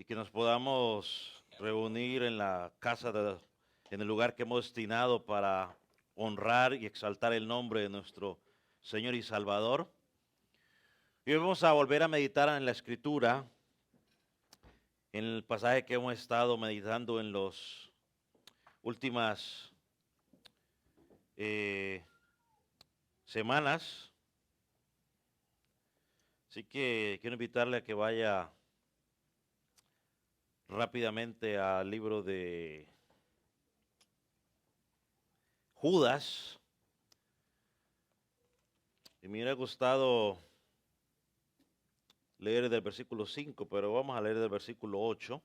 que nos podamos reunir en la en el lugar que hemos destinado para honrar y exaltar el nombre de nuestro Señor y Salvador. Y hoy vamos a volver a meditar en la Escritura, en el pasaje que hemos estado meditando en las últimas semanas. Así que quiero invitarle a que vaya rápidamente al libro de Judas. Y me hubiera gustado leer del versículo 5, pero vamos a leer del versículo 8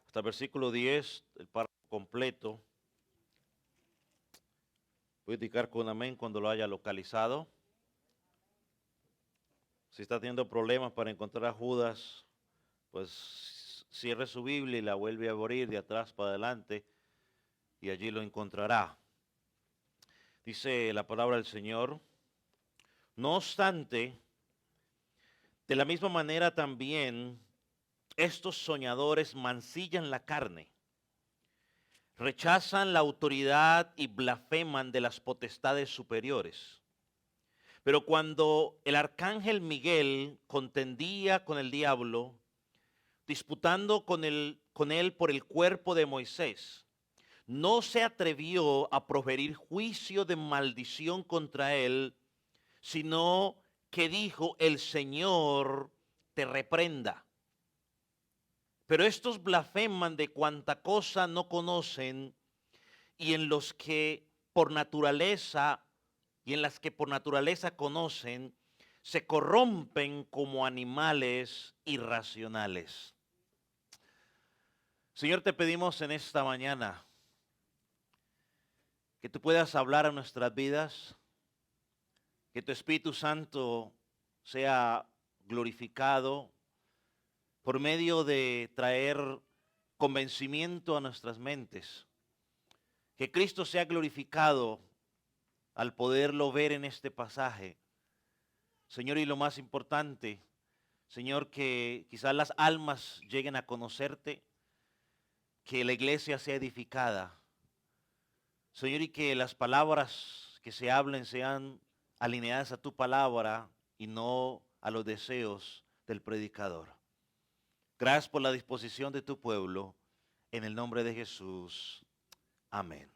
hasta el versículo 10, el párrafo completo. Voy a indicar con amén cuando lo haya localizado. Si está teniendo problemas para encontrar a Judas, pues cierre su Biblia y la vuelve a abrir de atrás para adelante y allí lo encontrará. Dice la palabra del Señor: no obstante, de la misma manera también estos soñadores mancillan la carne, rechazan la autoridad y blasfeman de las potestades superiores. Pero cuando el arcángel Miguel contendía con el diablo, disputando con él por el cuerpo de Moisés, no se atrevió a proferir juicio de maldición contra él, sino que dijo: el Señor te reprenda. Pero estos blasfeman de cuanta cosa no conocen, y en los que por naturaleza conocen, se corrompen como animales irracionales. Señor, te pedimos en esta mañana que tú puedas hablar a nuestras vidas, que tu Espíritu Santo sea glorificado por medio de traer convencimiento a nuestras mentes. Que Cristo sea glorificado al poderlo ver en este pasaje. Señor, y lo más importante, Señor, que quizás las almas lleguen a conocerte, que la iglesia sea edificada. Señor, y que las palabras que se hablen sean alineadas a tu palabra y no a los deseos del predicador. Gracias por la disposición de tu pueblo. En el nombre de Jesús. Amén.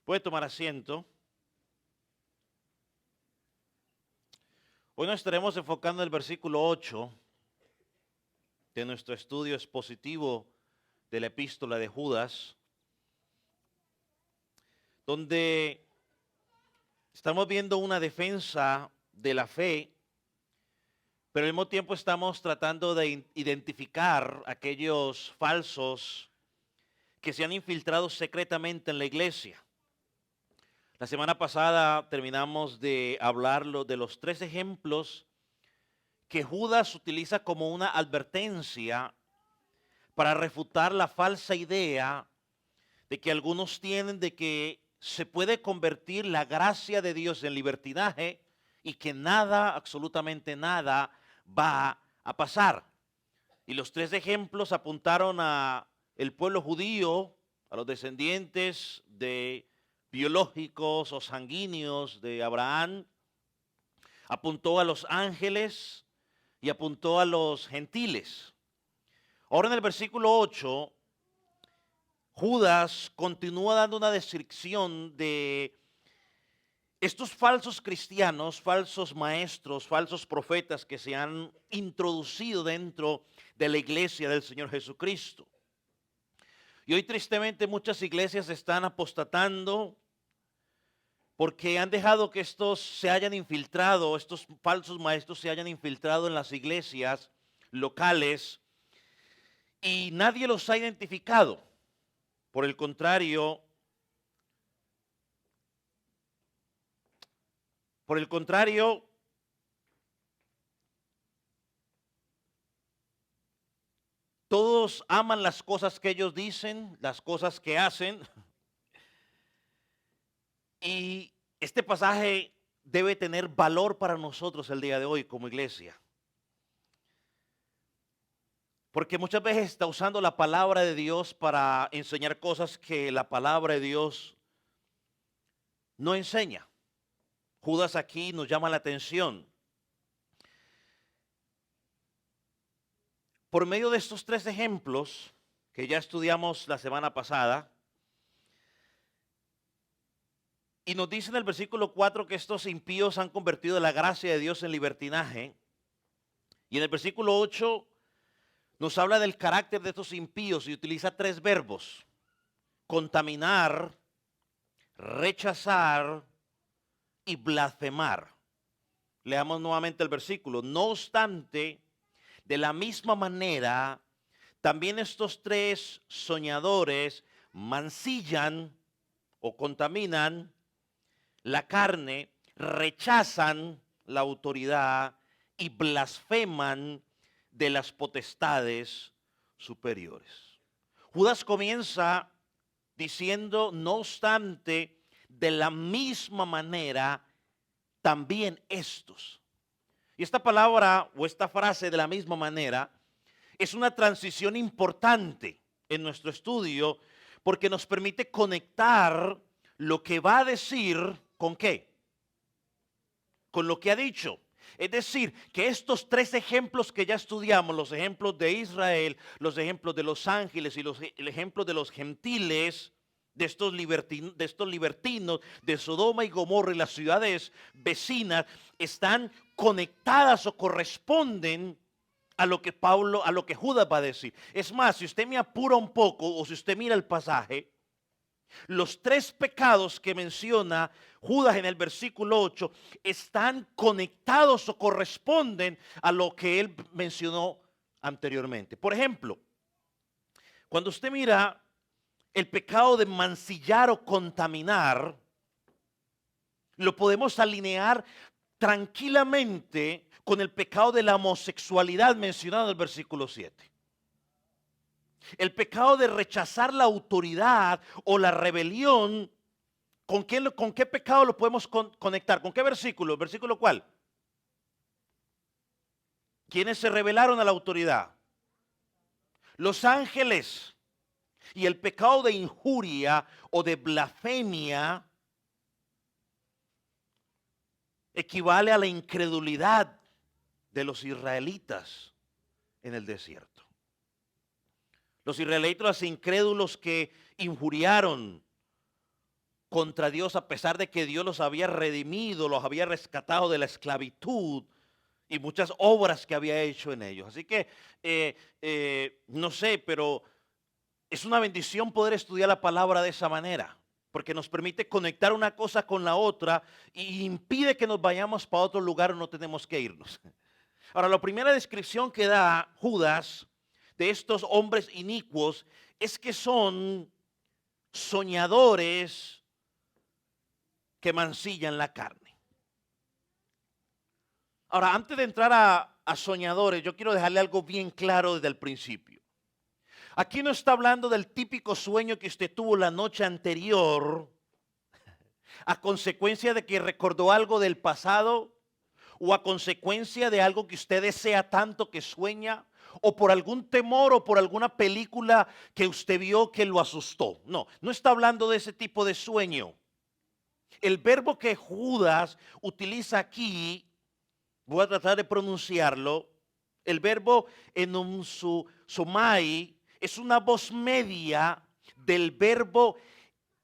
Puede tomar asiento. Hoy nos estaremos enfocando en el versículo 8 de nuestro estudio expositivo de la epístola de Judas, donde estamos viendo una defensa de la fe, pero al mismo tiempo estamos tratando de identificar aquellos falsos que se han infiltrado secretamente en la iglesia. La semana pasada terminamos de hablar de los 3 ejemplos que Judas utiliza como una advertencia para refutar la falsa idea de que algunos tienen de que se puede convertir la gracia de Dios en libertinaje y que nada, absolutamente nada, va a pasar. Y los 3 ejemplos apuntaron a el pueblo judío, a los descendientes de biológicos o sanguíneos de Abraham, apuntó a los ángeles y apuntó a los gentiles. Ahora en el versículo 8, Judas continúa dando una descripción de estos falsos cristianos, falsos maestros, falsos profetas que se han introducido dentro de la iglesia del Señor Jesucristo. Y hoy tristemente muchas iglesias están apostatando porque han dejado que estos se hayan infiltrado, estos falsos maestros se hayan infiltrado en las iglesias locales y nadie los ha identificado. Por el contrario, todos aman las cosas que ellos dicen, las cosas que hacen. Y este pasaje debe tener valor para nosotros el día de hoy como iglesia. Porque muchas veces está usando la palabra de Dios para enseñar cosas que la palabra de Dios no enseña. Judas aquí nos llama la atención. Por medio de estos tres ejemplos que ya estudiamos la semana pasada, y nos dice en el versículo 4 que estos impíos han convertido la gracia de Dios en libertinaje, y en el versículo 8 nos habla del carácter de estos impíos y utiliza tres verbos: contaminar, rechazar y blasfemar. Leamos nuevamente el versículo. No obstante, de la misma manera, también estos tres soñadores mancillan o contaminan la carne, rechazan la autoridad y blasfeman de las potestades superiores. Judas comienza diciendo, no obstante, de la misma manera, también estos. Y esta palabra o esta frase, de la misma manera, es una transición importante en nuestro estudio porque nos permite conectar lo que va a decir con qué, con lo que ha dicho. Es decir, que estos tres ejemplos que ya estudiamos, los ejemplos de Israel, los ejemplos de los ángeles y el ejemplo de los gentiles, de estos libertinos de Sodoma y Gomorra y las ciudades vecinas, están conectadas o corresponden a lo que Judas va a decir. Es más, si usted me apura un poco o si usted mira el pasaje, los tres pecados que menciona Judas en el versículo 8 están conectados o corresponden a lo que él mencionó anteriormente. Por ejemplo, cuando usted mira el pecado de mancillar o contaminar, lo podemos alinear tranquilamente con el pecado de la homosexualidad mencionado en el versículo 7. El pecado de rechazar la autoridad o la rebelión, ¿con qué pecado lo podemos conectar? ¿Con qué versículo? ¿Versículo cuál? ¿Quiénes se rebelaron a la autoridad? Los ángeles. Y el pecado de injuria o de blasfemia equivale a la incredulidad de los israelitas en el desierto. Los israelitas incrédulos que injuriaron contra Dios a pesar de que Dios los había redimido, los había rescatado de la esclavitud y muchas obras que había hecho en ellos. Así que, no sé, pero es una bendición poder estudiar la palabra de esa manera, porque nos permite conectar una cosa con la otra y impide que nos vayamos para otro lugar o no tenemos que irnos. Ahora, la primera descripción que da Judas de estos hombres inicuos es que son soñadores que mancillan la carne. Ahora, antes de entrar a soñadores, yo quiero dejarle algo bien claro desde el principio. Aquí no está hablando del típico sueño que usted tuvo la noche anterior a consecuencia de que recordó algo del pasado o a consecuencia de algo que usted desea tanto que sueña o por algún temor o por alguna película que usted vio que lo asustó. No, no está hablando de ese tipo de sueño. El verbo que Judas utiliza aquí, voy a tratar de pronunciarlo, el verbo enumsumai es una voz media del verbo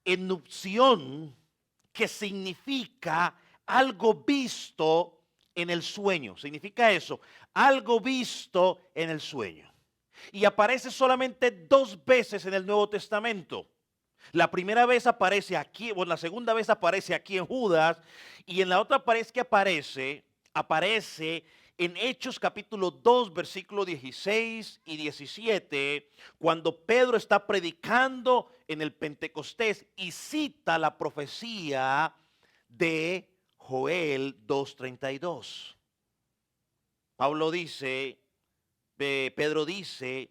enupción, que significa algo visto en el sueño. Significa eso, algo visto en el sueño. Y aparece solamente 2 veces en el Nuevo Testamento. La primera vez aparece aquí, o la segunda vez aparece aquí en Judas, y en la otra vez que aparece en Hechos capítulo 2, versículos 16 y 17, cuando Pedro está predicando en el Pentecostés y cita la profecía de Joel 2:32. Pedro dice,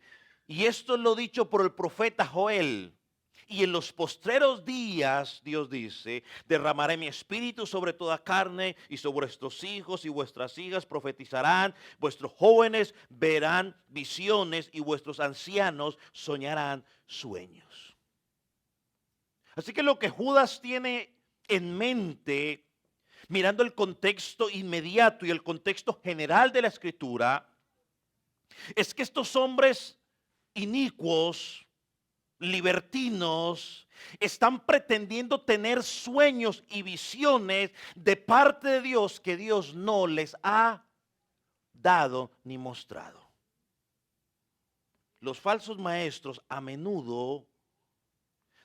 y esto es lo dicho por el profeta Joel: Y en los postreros días, Dios dice, derramaré mi espíritu sobre toda carne, y sobre vuestros hijos y vuestras hijas profetizarán, vuestros jóvenes verán visiones y vuestros ancianos soñarán sueños. Así que lo que Judas tiene en mente, mirando el contexto inmediato y el contexto general de la Escritura, es que estos hombres inicuos, libertinos, están pretendiendo tener sueños y visiones de parte de Dios que Dios no les ha dado ni mostrado. Los falsos maestros a menudo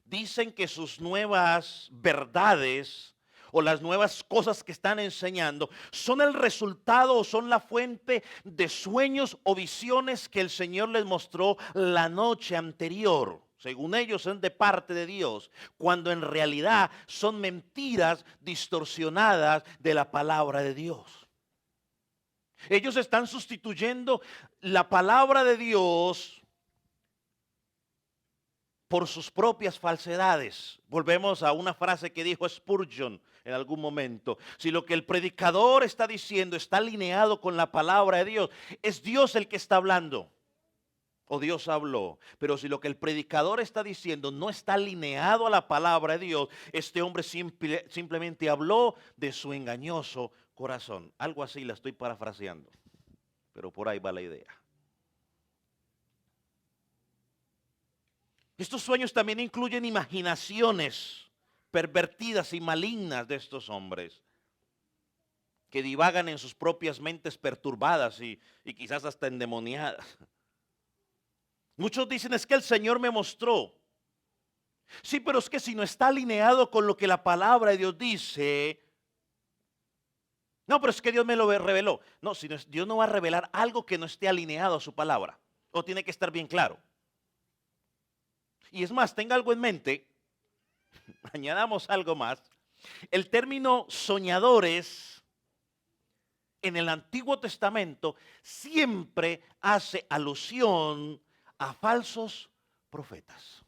dicen que sus nuevas verdades o las nuevas cosas que están enseñando son el resultado o son la fuente de sueños o visiones que el Señor les mostró la noche anterior. Según ellos son de parte de Dios, cuando en realidad son mentiras distorsionadas de la palabra de Dios. Ellos están sustituyendo la palabra de Dios por sus propias falsedades. Volvemos a una frase que dijo Spurgeon en algún momento. Si lo que el predicador está diciendo está alineado con la palabra de Dios, es Dios el que está hablando. O Dios habló. Pero si lo que el predicador está diciendo no está alineado a la palabra de Dios, este hombre simplemente habló de su engañoso corazón. Algo así la estoy parafraseando, pero por ahí va la idea. Estos sueños también incluyen imaginaciones pervertidas y malignas de estos hombres que divagan en sus propias mentes perturbadas y quizás hasta endemoniadas. Muchos dicen, es que el Señor me mostró. Sí, pero es que si no está alineado con lo que la palabra de Dios dice, no, pero es que Dios me lo reveló. No, si no, Dios no va a revelar algo que no esté alineado a su palabra. O tiene que estar bien claro. Y es más, tenga algo en mente, añadamos algo más. El término soñadores en el Antiguo Testamento siempre hace alusión a falsos profetas.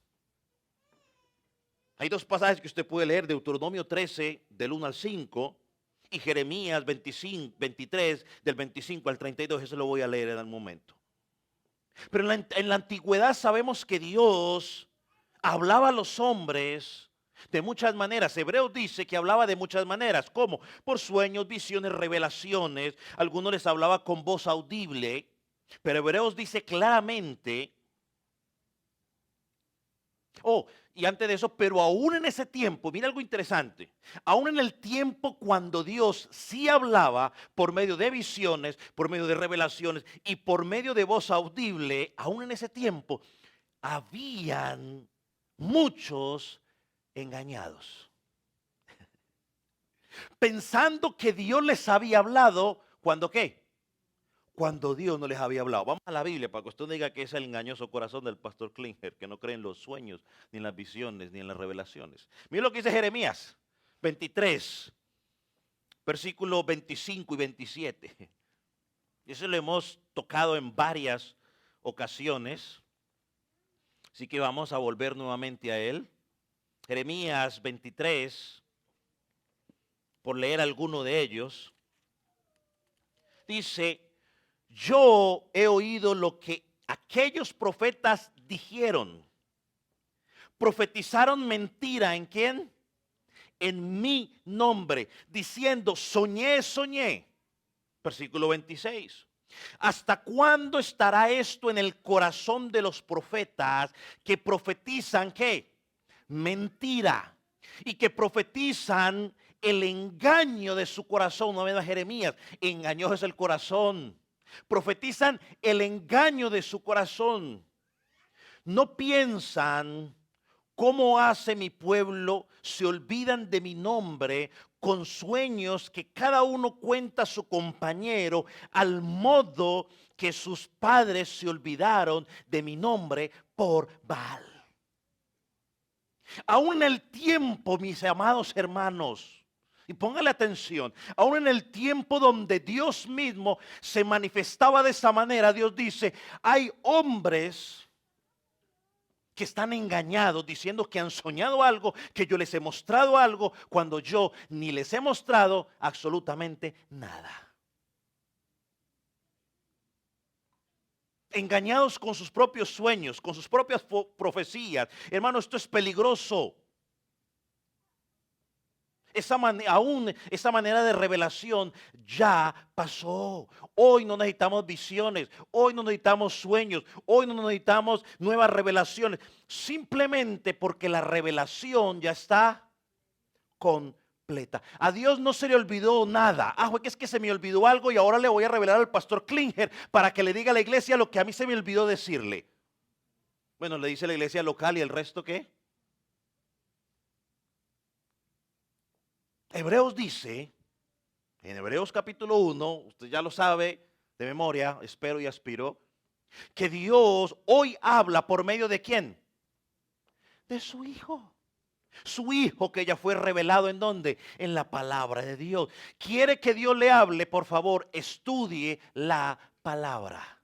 Hay dos pasajes que usted puede leer, Deuteronomio 13, del 1 al 5, y Jeremías 23, del 25 al 32, eso lo voy a leer en el momento. Pero en la antigüedad sabemos que Dios hablaba a los hombres de muchas maneras. Hebreos dice que hablaba de muchas maneras. ¿Cómo? Por sueños, visiones, revelaciones. Algunos les hablaba con voz audible. Pero Hebreos dice claramente, y antes de eso, pero aún en ese tiempo, mira algo interesante, aún en el tiempo cuando Dios sí hablaba por medio de visiones, por medio de revelaciones y por medio de voz audible, aún en ese tiempo, habían muchos engañados. Pensando que Dios les había hablado, ¿cuándo qué? Cuando Dios no les había hablado. Vamos a la Biblia para que usted diga que es el engañoso corazón del pastor Klinger, que no cree en los sueños, ni en las visiones, ni en las revelaciones. Mira lo que dice Jeremías 23, versículos 25 y 27. Eso lo hemos tocado en varias ocasiones. Así que vamos a volver nuevamente a él. Jeremías 23, por leer alguno de ellos, dice: yo he oído lo que aquellos profetas dijeron. Profetizaron mentira, ¿en quién? En mi nombre, diciendo, soñé. Versículo 26. ¿Hasta cuándo estará esto en el corazón de los profetas que profetizan qué? Mentira. Y que profetizan el engaño de su corazón. No me da Jeremías, engañoso es el corazón. Profetizan el engaño de su corazón. No piensan cómo hace mi pueblo, se olvidan de mi nombre con sueños que cada uno cuenta a su compañero, al modo que sus padres se olvidaron de mi nombre por Baal. Aún en el tiempo, mis amados hermanos, y póngale atención, aún en el tiempo donde Dios mismo se manifestaba de esa manera, Dios dice, hay hombres que están engañados diciendo que han soñado algo, que yo les he mostrado algo, cuando yo ni les he mostrado absolutamente nada. Engañados con sus propios sueños, con sus propias profecías. Hermano, esto es peligroso. Aún esa manera de revelación ya pasó. Hoy no necesitamos visiones, hoy no necesitamos sueños, hoy no necesitamos nuevas revelaciones. Simplemente porque la revelación ya está completa. A Dios no se le olvidó nada. Es que se me olvidó algo y ahora le voy a revelar al pastor Klinger para que le diga a la iglesia lo que a mí se me olvidó decirle. Bueno, le dice la iglesia local, ¿y el resto qué? Hebreos dice, en Hebreos capítulo 1, usted ya lo sabe de memoria, espero y aspiro, que Dios hoy habla por medio de ¿quién? De su Hijo. Su Hijo que ya fue revelado ¿en dónde? En la palabra de Dios. ¿Quiere que Dios le hable? Por favor, estudie la palabra.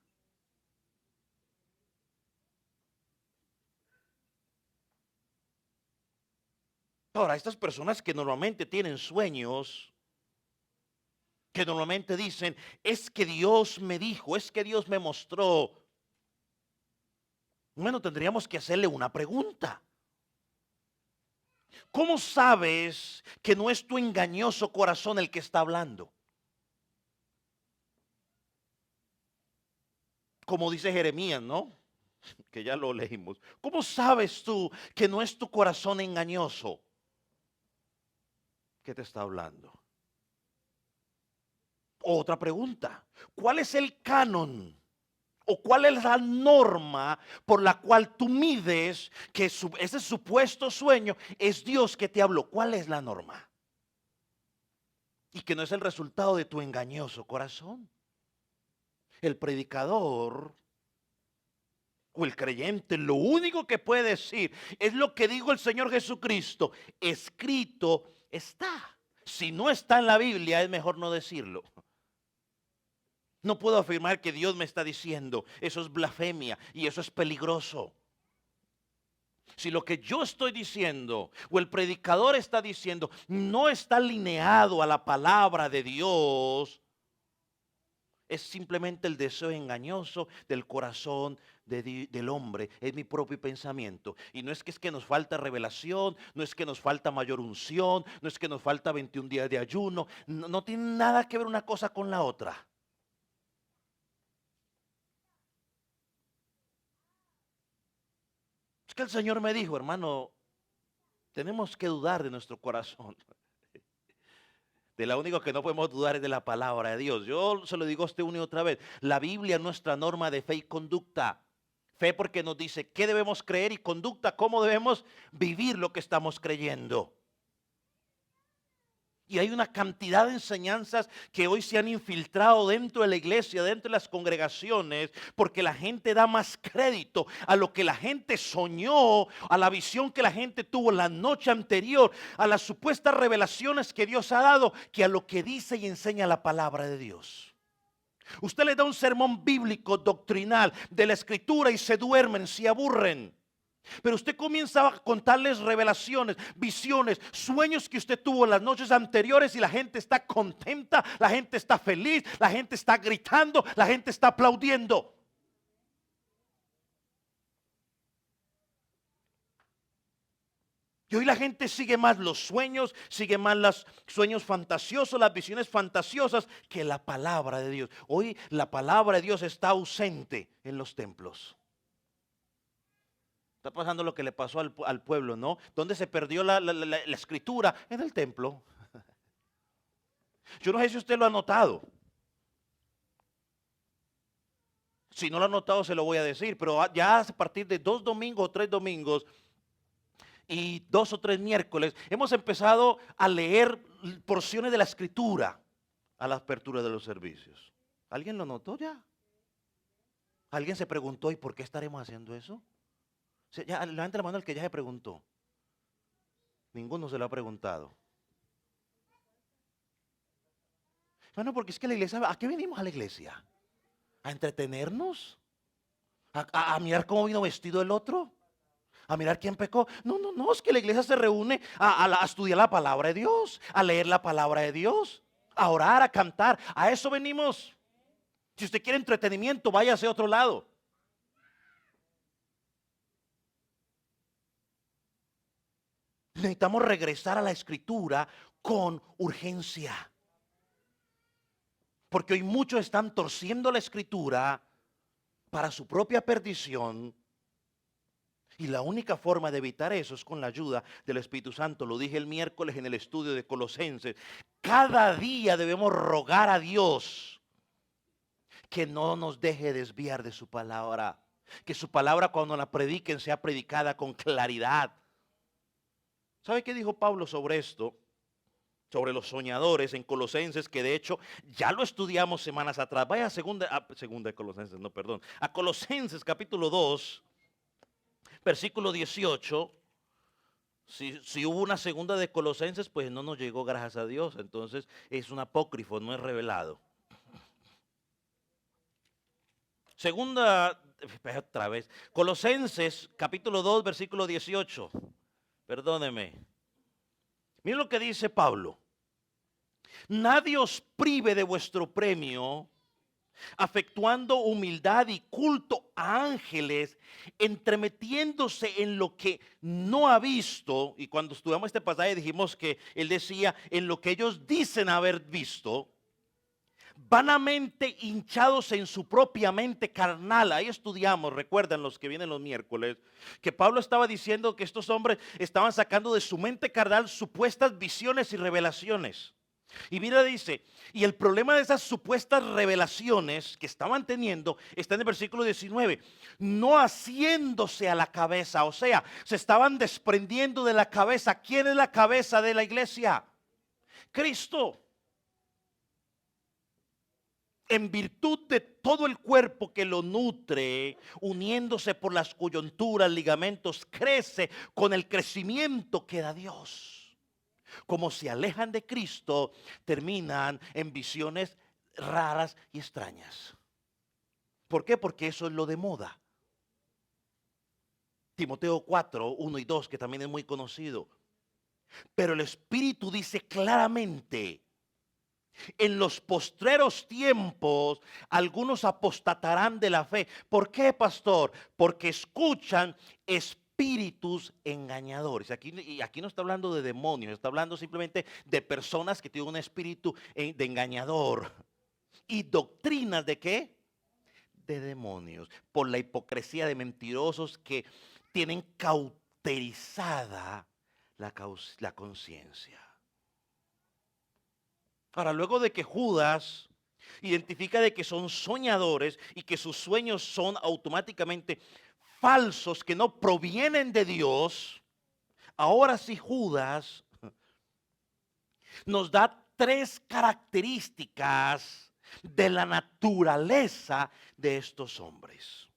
Ahora, estas personas que normalmente tienen sueños, que normalmente dicen, es que Dios me dijo, es que Dios me mostró. Bueno, tendríamos que hacerle una pregunta. ¿Cómo sabes que no es tu engañoso corazón el que está hablando? Como dice Jeremías, ¿no? Que ya lo leímos. ¿Cómo sabes tú que no es tu corazón engañoso que te está hablando? Otra pregunta. ¿Cuál es el canon? ¿O cuál es la norma por la cual tú mides que ese supuesto sueño es Dios que te habló? ¿Cuál es la norma? Y que no es el resultado de tu engañoso corazón. El predicador o el creyente lo único que puede decir es lo que dijo el Señor Jesucristo. Escrito está. Si no está en la Biblia es mejor no decirlo. No puedo afirmar que Dios me está diciendo. Eso es blasfemia y eso es peligroso. Si lo que yo estoy diciendo o el predicador está diciendo no está alineado a la palabra de Dios, es simplemente el deseo engañoso del corazón del hombre. Es mi propio pensamiento. Y no es que nos falta revelación, no es que nos falta mayor unción, no es que nos falta 21 días de ayuno. No, no tiene nada que ver una cosa con la otra. Es que el Señor me dijo, hermano, tenemos que dudar de nuestro corazón. De la única que no podemos dudar es de la palabra de Dios. Yo se lo digo a usted una y otra vez. La Biblia es nuestra norma de fe y conducta. Fe porque nos dice qué debemos creer y conducta, cómo debemos vivir lo que estamos creyendo. Y hay una cantidad de enseñanzas que hoy se han infiltrado dentro de la iglesia, dentro de las congregaciones, porque la gente da más crédito a lo que la gente soñó, a la visión que la gente tuvo la noche anterior, a las supuestas revelaciones que Dios ha dado, que a lo que dice y enseña la palabra de Dios. Usted le da un sermón bíblico, doctrinal, de la escritura y se duermen, se aburren. Pero usted comienza a contarles revelaciones, visiones, sueños que usted tuvo en las noches anteriores y la gente está contenta, la gente está feliz, la gente está gritando, la gente está aplaudiendo. Y hoy la gente sigue más los sueños, sigue más los sueños fantasiosos, las visiones fantasiosas que la palabra de Dios. Hoy la palabra de Dios está ausente en los templos. Está pasando lo que le pasó al pueblo, ¿no? ¿Dónde se perdió la escritura? En el templo. Yo no sé si usted lo ha notado. Si no lo ha notado, se lo voy a decir. Pero ya a partir de 2 domingos o 3 domingos y 2 o 3 miércoles, hemos empezado a leer porciones de la escritura a la apertura de los servicios. ¿Alguien lo notó ya? ¿Alguien se preguntó, ¿y por qué estaremos haciendo eso? Ya, levante la mano el que ya se preguntó. Ninguno se lo ha preguntado. Bueno, porque es que la iglesia, ¿a qué venimos a la iglesia? ¿A entretenernos? ¿A mirar cómo vino vestido el otro? a mirar quién pecó. No, no, no, es que la iglesia se reúne a estudiar la palabra de Dios, a leer la palabra de Dios, a orar, a cantar. A eso venimos. Si usted quiere entretenimiento, váyase a otro lado. Necesitamos regresar a la escritura con urgencia. Porque hoy muchos están torciendo la escritura para su propia perdición. Y la única forma de evitar eso es con la ayuda del Espíritu Santo. Lo dije el miércoles en el estudio de Colosenses. Cada día debemos rogar a Dios que no nos deje desviar de su palabra. Que su palabra cuando la prediquen sea predicada con claridad. ¿Sabe qué dijo Pablo sobre esto? Sobre los soñadores en Colosenses, que de hecho ya lo estudiamos semanas atrás. Vaya a segunda de Colosenses, no, perdón. A Colosenses capítulo 2, versículo 18. Si hubo una segunda de Colosenses, pues no nos llegó, gracias a Dios. Entonces es un apócrifo, no es revelado. Segunda, otra vez. Colosenses capítulo 2, versículo 18. Perdóneme. Miren lo que dice Pablo. Nadie os prive de vuestro premio, afectuando humildad y culto a ángeles, entremetiéndose en lo que no ha visto. Y cuando estudiamos este pasaje dijimos que él decía en lo que ellos dicen haber visto, vanamente hinchados en su propia mente carnal. Ahí estudiamos, recuerdan los que vienen los miércoles, que Pablo estaba diciendo que estos hombres estaban sacando de su mente carnal supuestas visiones y revelaciones. Y mira, dice, y el problema de esas supuestas revelaciones que estaban teniendo está en el versículo 19, no haciéndose a la cabeza, o sea, se estaban desprendiendo de la cabeza. ¿Quién es la cabeza de la iglesia? Cristo. En virtud de todo el cuerpo que lo nutre, uniéndose por las coyunturas, ligamentos, crece con el crecimiento que da Dios. Como se alejan de Cristo, terminan en visiones raras y extrañas. ¿Por qué? Porque eso es lo de moda. Timoteo 4, 1 y 2, que también es muy conocido. Pero el Espíritu dice claramente, en los postreros tiempos, algunos apostatarán de la fe. ¿Por qué, pastor? Porque escuchan espíritus engañadores. Aquí no está hablando de demonios, está hablando simplemente de personas que tienen un espíritu de engañador. ¿Y doctrinas de qué? De demonios. Por la hipocresía de mentirosos que tienen cauterizada la conciencia. Ahora, luego de que Judas identifica de que son soñadores y que sus sueños son automáticamente falsos, que no provienen de Dios, ahora sí Judas nos da tres características de la naturaleza de estos hombres.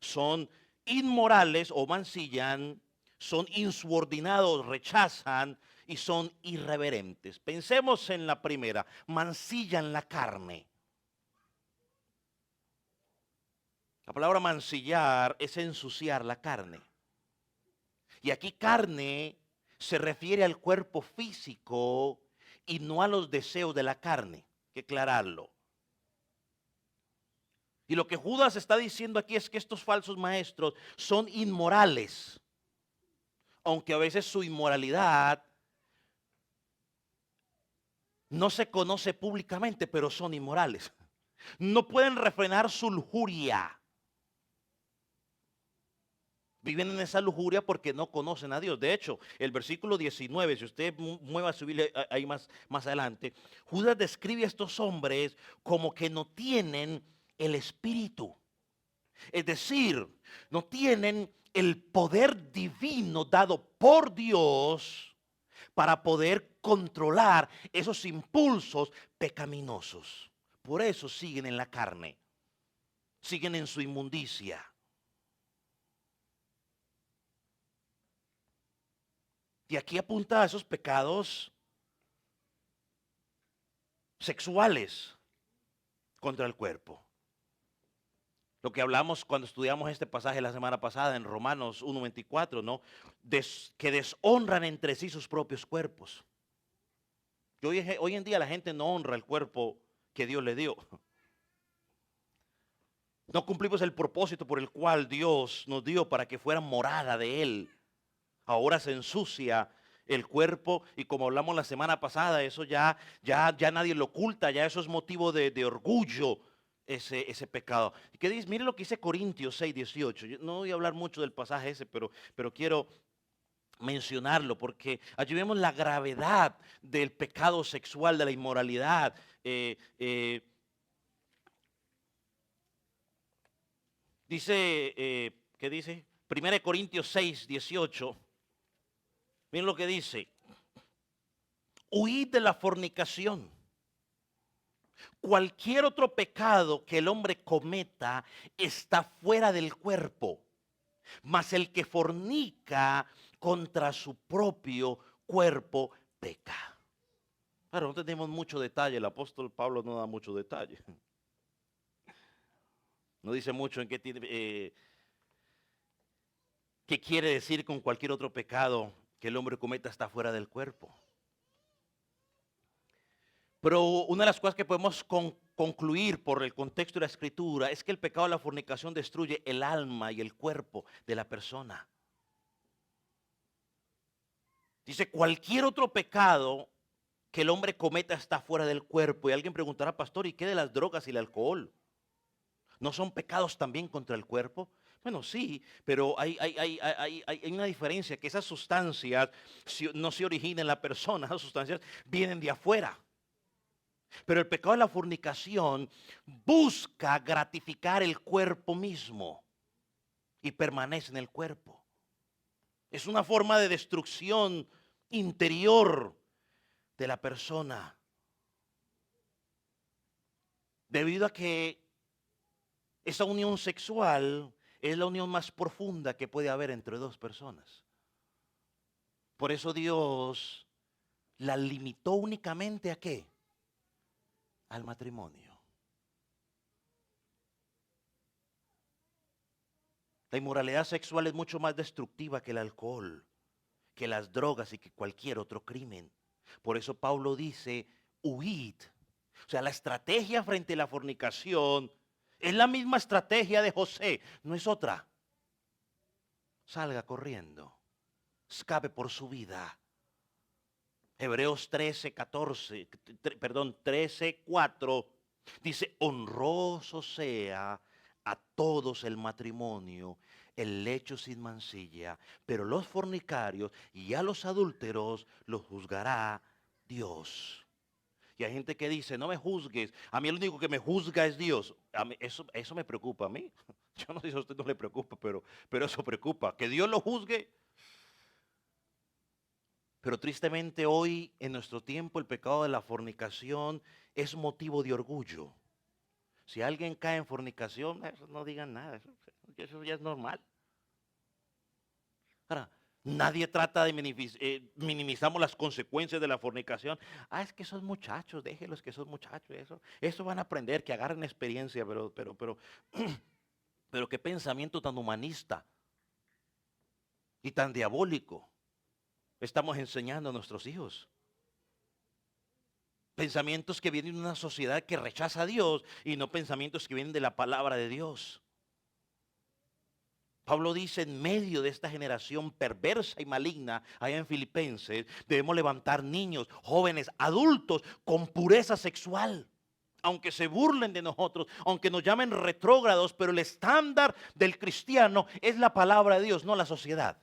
Son inmorales o mancillan, son insubordinados, rechazan y son irreverentes. Pensemos en la primera, mancillan la carne. La palabra mancillar es ensuciar la carne. Y aquí carne se refiere al cuerpo físico y no a los deseos de la carne. Hay que aclararlo. Y lo que Judas está diciendo aquí es que estos falsos maestros son inmorales. Aunque a veces su inmoralidad no se conoce públicamente, pero son inmorales. No pueden refrenar su lujuria. Viven en esa lujuria porque no conocen a Dios. De hecho, el versículo 19, si usted mueva su Biblia ahí más adelante, Judas describe a estos hombres como que no tienen el espíritu. Es decir, no tienen el poder divino dado por Dios para poder controlar esos impulsos pecaminosos. Por eso siguen en la carne, siguen en su inmundicia. Y aquí apunta a esos pecados sexuales contra el cuerpo. Lo que hablamos cuando estudiamos este pasaje la semana pasada en Romanos 1:24, ¿no? Que deshonran entre sí sus propios cuerpos. Y hoy en día la gente no honra el cuerpo que Dios le dio. No cumplimos el propósito por el cual Dios nos dio para que fuera morada de Él. Ahora se ensucia el cuerpo y como hablamos la semana pasada, eso ya nadie lo oculta, ya eso es motivo de orgullo, ese pecado. ¿Y qué dice? Mire lo que dice Corintios 6:18. Yo no voy a hablar mucho del pasaje ese, pero quiero mencionarlo porque allí vemos la gravedad del pecado sexual, de la inmoralidad. Dice, ¿qué dice? 1 Corintios 6:18. Miren lo que dice. Huid de la fornicación. Cualquier otro pecado que el hombre cometa está fuera del cuerpo, mas el que fornica contra su propio cuerpo peca. Claro, no tenemos mucho detalle, el apóstol Pablo no da mucho detalle. No dice mucho en qué quiere decir con cualquier otro pecado que el hombre cometa está fuera del cuerpo. Pero una de las cosas que podemos concluir por el contexto de la escritura es que el pecado de la fornicación destruye el alma y el cuerpo de la persona. Dice, cualquier otro pecado que el hombre cometa está fuera del cuerpo. Y alguien preguntará, pastor, ¿y qué de las drogas y el alcohol? ¿No son pecados también contra el cuerpo? Bueno, sí, pero hay una diferencia, que esas sustancias no se originan en la persona, esas sustancias vienen de afuera. Pero el pecado de la fornicación busca gratificar el cuerpo mismo y permanece en el cuerpo. Es una forma de destrucción interior de la persona. Debido a que esa unión sexual es la unión más profunda que puede haber entre dos personas. Por eso Dios la limitó únicamente ¿a qué? Al matrimonio. La inmoralidad sexual es mucho más destructiva que el alcohol, que las drogas y que cualquier otro crimen. Por eso Pablo dice, huid. O sea, la estrategia frente a la fornicación es la misma estrategia de José, no es otra. Salga corriendo, escape por su vida. Hebreos 13:4 dice, honroso sea a todos el matrimonio, el lecho sin mancilla, pero los fornicarios y a los adúlteros los juzgará Dios. Y hay gente que dice, no me juzgues, a mí el único que me juzga es Dios. A mí, eso me preocupa a mí. Yo no sé si a usted no le preocupa, pero eso preocupa. Que Dios lo juzgue. Pero tristemente hoy, en nuestro tiempo, el pecado de la fornicación es motivo de orgullo. Si alguien cae en fornicación, eso no digan nada, eso ya es normal. Ahora, nadie trata de minimizamos las consecuencias de la fornicación. Ah, es que esos muchachos, déjenlos que esos muchachos, eso van a aprender, que agarren experiencia, pero qué pensamiento tan humanista y tan diabólico estamos enseñando a nuestros hijos. Pensamientos que vienen de una sociedad que rechaza a Dios y no pensamientos que vienen de la palabra de Dios. Pablo dice, en medio de esta generación perversa y maligna, allá en Filipenses, debemos levantar niños, jóvenes, adultos con pureza sexual. Aunque se burlen de nosotros, aunque nos llamen retrógrados, pero el estándar del cristiano es la palabra de Dios, no la sociedad.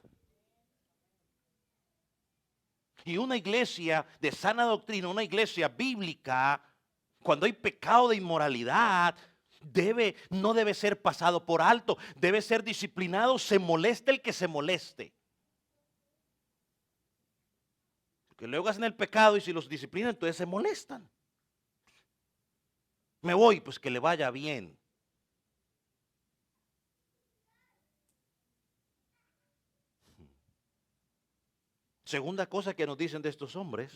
Y una iglesia de sana doctrina, una iglesia bíblica, cuando hay pecado de inmoralidad, no debe ser pasado por alto, debe ser disciplinado, se moleste el que se moleste. Porque luego hacen el pecado y si los disciplinan, entonces se molestan. Me voy, pues que le vaya bien. Segunda cosa que nos dicen de estos hombres,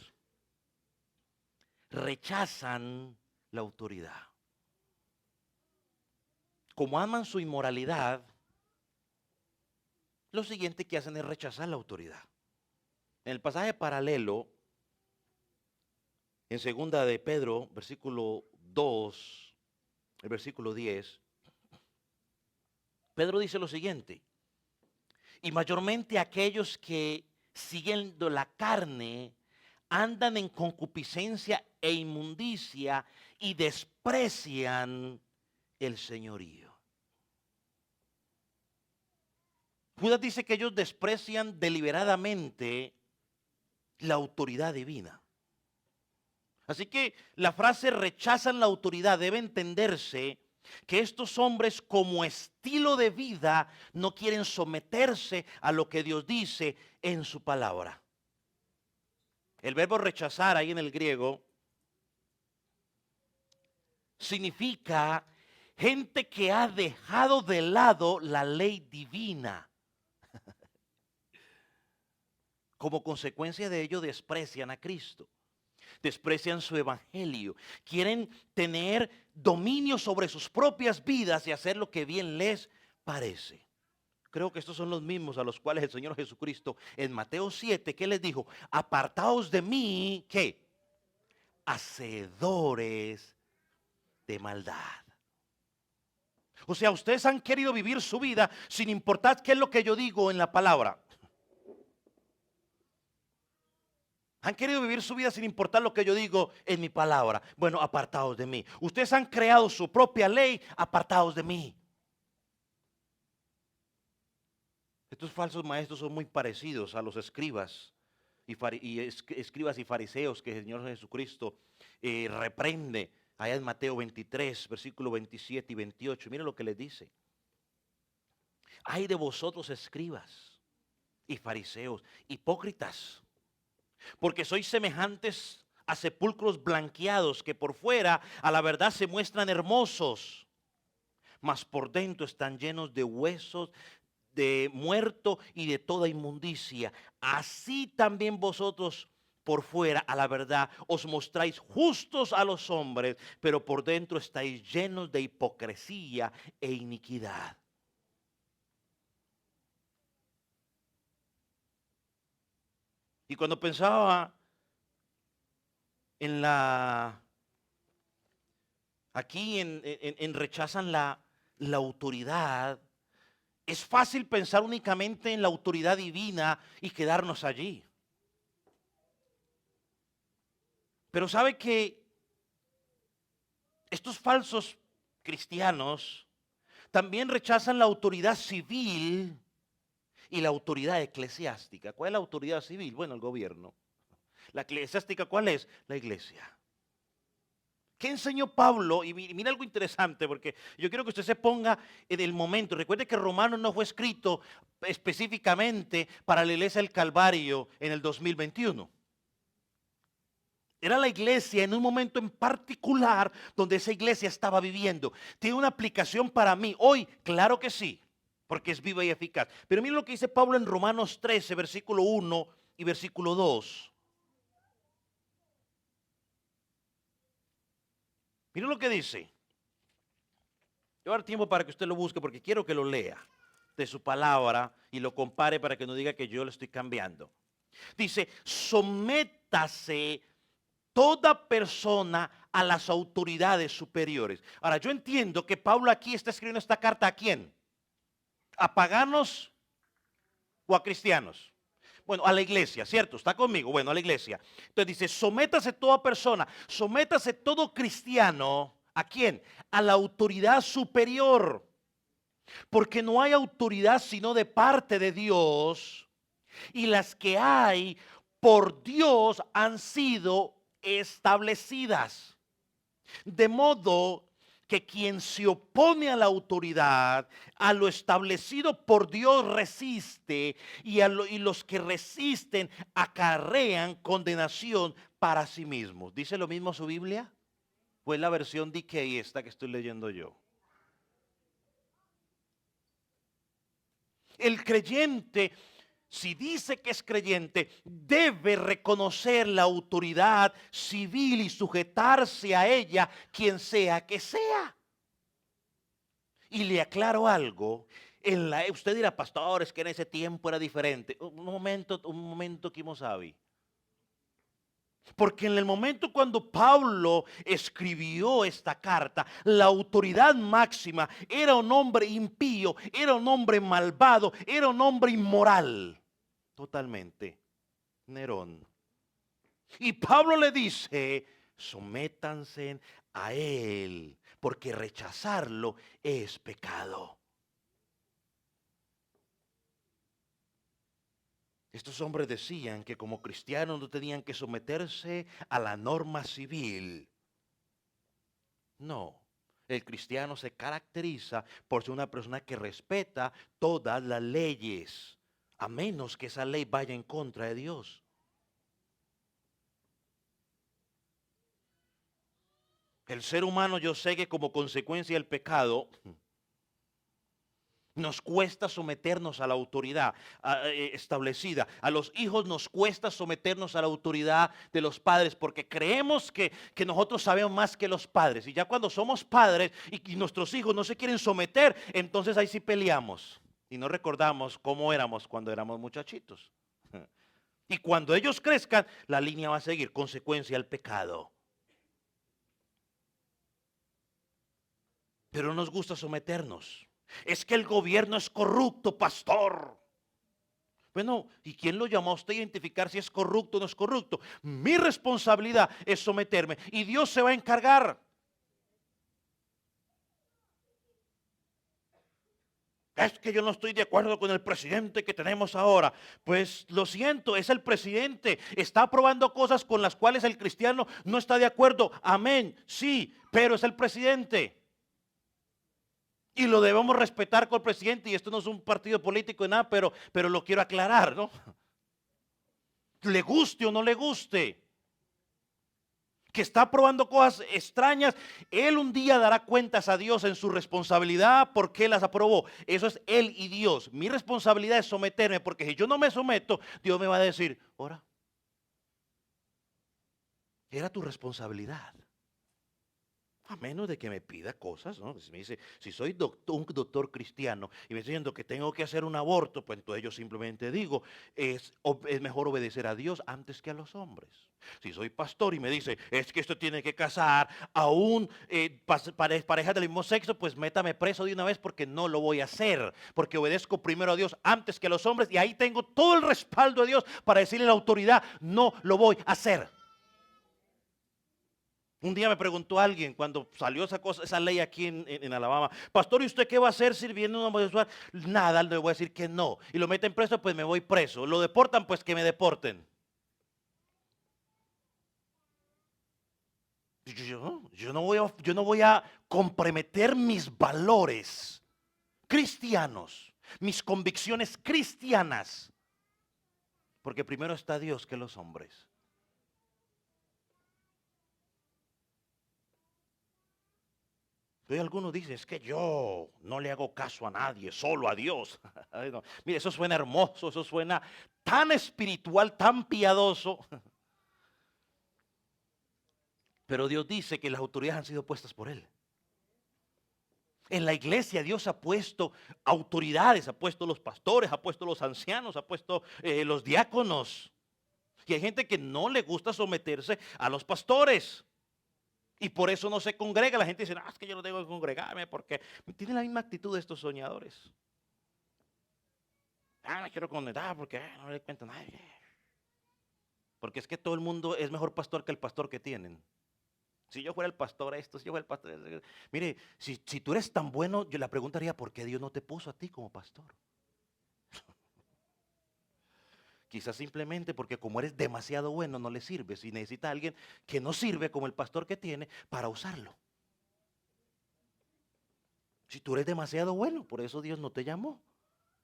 rechazan la autoridad. como aman su inmoralidad, lo siguiente que hacen es rechazar la autoridad. En el pasaje paralelo, en segunda de Pedro, versículo 2, el versículo 10, Pedro dice lo siguiente: y mayormente aquellos que siguiendo la carne andan en concupiscencia e inmundicia y desprecian el señorío. Judas dice que ellos desprecian deliberadamente la autoridad divina. Así que la frase rechazan la autoridad debe entenderse que estos hombres como estilo de vida no quieren someterse a lo que Dios dice en su palabra. El verbo rechazar ahí en el griego significa gente que ha dejado de lado la ley divina. Como consecuencia de ello desprecian a Cristo, desprecian su evangelio, quieren tener dominio sobre sus propias vidas y hacer lo que bien les parece. Creo que estos son los mismos a los cuales el Señor Jesucristo en Mateo 7, ¿qué les dijo? Apartaos de mí, ¿qué? Hacedores de maldad. O sea, ustedes han querido vivir su vida sin importar qué es lo que yo digo en la palabra. Han querido vivir su vida sin importar lo que yo digo en mi palabra. Bueno, apartados de mí. Ustedes han creado su propia ley, apartados de mí. Estos falsos maestros son muy parecidos a los escribas escribas y fariseos que el Señor Jesucristo reprende allá en Mateo 23, versículo 27 y 28. Miren lo que les dice. Ay de vosotros escribas y fariseos, hipócritas, porque sois semejantes a sepulcros blanqueados que por fuera a la verdad se muestran hermosos, mas por dentro están llenos de huesos de muerto y de toda inmundicia. Así también vosotros por fuera a la verdad os mostráis justos a los hombres, pero por dentro estáis llenos de hipocresía e iniquidad. Y cuando pensaba en aquí en rechazan la autoridad, es fácil pensar únicamente en la autoridad divina y quedarnos allí. Pero sabe que estos falsos cristianos también rechazan la autoridad civil y la autoridad eclesiástica. ¿Cuál es la autoridad civil? Bueno, el gobierno. La eclesiástica, ¿cuál es? La iglesia. ¿Qué enseñó Pablo? Y mira algo interesante, porque yo quiero que usted se ponga en el momento. Recuerde que Romanos no fue escrito específicamente para la iglesia del Calvario en el 2021. Era la iglesia en un momento en particular donde esa iglesia estaba viviendo. ¿Tiene una aplicación para mí hoy? Claro que sí, porque es viva y eficaz. Pero mira lo que dice Pablo en Romanos 13, versículo 1 y versículo 2. Miren lo que dice. Yo voy a dar tiempo para que usted lo busque porque quiero que lo lea de su palabra y lo compare para que no diga que yo lo estoy cambiando. Dice, sométase toda persona a las autoridades superiores. Ahora, yo entiendo que Pablo aquí está escribiendo esta carta ¿a quién? ¿A paganos o a cristianos? Bueno, a la iglesia, ¿cierto? ¿Está conmigo? Bueno, a la iglesia. Entonces dice, sométase toda persona, sométase todo cristiano, ¿a quién? A la autoridad superior. Porque no hay autoridad sino de parte de Dios, y las que hay por Dios han sido establecidas. De modo que quien se opone a la autoridad, a lo establecido por Dios resiste, y los que resisten acarrean condenación para sí mismos. ¿Dice lo mismo su Biblia? Pues la versión DK esta que estoy leyendo yo. El creyente, si dice que es creyente, debe reconocer la autoridad civil y sujetarse a ella, quien sea que sea. Y le aclaro algo. Usted dirá, pastor, es que en ese tiempo era diferente. Un momento, Kimosabi. Porque en el momento cuando Pablo escribió esta carta, la autoridad máxima era un hombre impío, era un hombre malvado, era un hombre inmoral. Totalmente. Nerón. Y Pablo le dice, sométanse a él, porque rechazarlo es pecado. Estos hombres decían que como cristianos no tenían que someterse a la norma civil. No, el cristiano se caracteriza por ser una persona que respeta todas las leyes, a menos que esa ley vaya en contra de Dios. El ser humano, yo sé que como consecuencia del pecado, nos cuesta someternos a la autoridad establecida. A los hijos nos cuesta someternos a la autoridad de los padres porque creemos que nosotros sabemos más que los padres. Y ya cuando somos padres y nuestros hijos no se quieren someter, entonces ahí sí peleamos. Y no recordamos cómo éramos cuando éramos muchachitos. Y cuando ellos crezcan, la línea va a seguir, consecuencia del pecado. Pero no nos gusta someternos. Es que el gobierno es corrupto, pastor. Bueno, ¿y quién lo llamó a usted a identificar si es corrupto o no es corrupto? Mi responsabilidad es someterme y Dios se va a encargar. Es que yo no estoy de acuerdo con el presidente que tenemos ahora. Pues lo siento, es el presidente. Está aprobando cosas con las cuales el cristiano no está de acuerdo. Amén, sí, pero es el presidente. Y lo debemos respetar con el presidente. Y esto no es un partido político ni nada, pero lo quiero aclarar, ¿no? Le guste o no le guste. Que está aprobando cosas extrañas, él un día dará cuentas a Dios en su responsabilidad porque las aprobó. Eso es él y Dios. Mi responsabilidad es someterme, porque si yo no me someto, Dios me va a decir, ora, era tu responsabilidad. A menos de que me pida cosas, ¿no? Si me dice, si soy un doctor cristiano y me está diciendo que tengo que hacer un aborto, pues entonces yo simplemente digo, es mejor obedecer a Dios antes que a los hombres. Si soy pastor y me dice, es que esto tiene que casar a un pareja del mismo sexo, pues métame preso de una vez porque no lo voy a hacer. Porque obedezco primero a Dios antes que a los hombres y ahí tengo todo el respaldo de Dios para decirle a la autoridad, no lo voy a hacer. Un día me preguntó alguien cuando salió esa ley aquí en Alabama, pastor, ¿y usted qué va a hacer sirviendo a un homosexual? Nada, le voy a decir que no. Y lo meten preso, pues me voy preso. Lo deportan, pues que me deporten. Yo no voy a comprometer mis valores cristianos, mis convicciones cristianas, porque primero está Dios que los hombres. Hoy algunos dicen, es que yo no le hago caso a nadie, solo a Dios. Ay, no. Mire, eso suena hermoso, eso suena tan espiritual, tan piadoso. Pero Dios dice que las autoridades han sido puestas por Él. En la iglesia Dios ha puesto autoridades, ha puesto los pastores, ha puesto los ancianos, ha puesto los diáconos. Y hay gente que no le gusta someterse a los pastores. Y por eso no se congrega. La gente dice, es que yo no tengo que congregarme porque tienen la misma actitud de estos soñadores. No quiero congregar porque no le cuento a nadie. Porque es que todo el mundo es mejor pastor que el pastor que tienen. Si yo fuera el pastor esto, si yo fuera el pastor... Mire, si tú eres tan bueno, yo le preguntaría, ¿por qué Dios no te puso a ti como pastor? Quizás simplemente porque como eres demasiado bueno no le sirves y necesita a alguien que no sirve como el pastor que tiene para usarlo. Si tú eres demasiado bueno, por eso Dios no te llamó.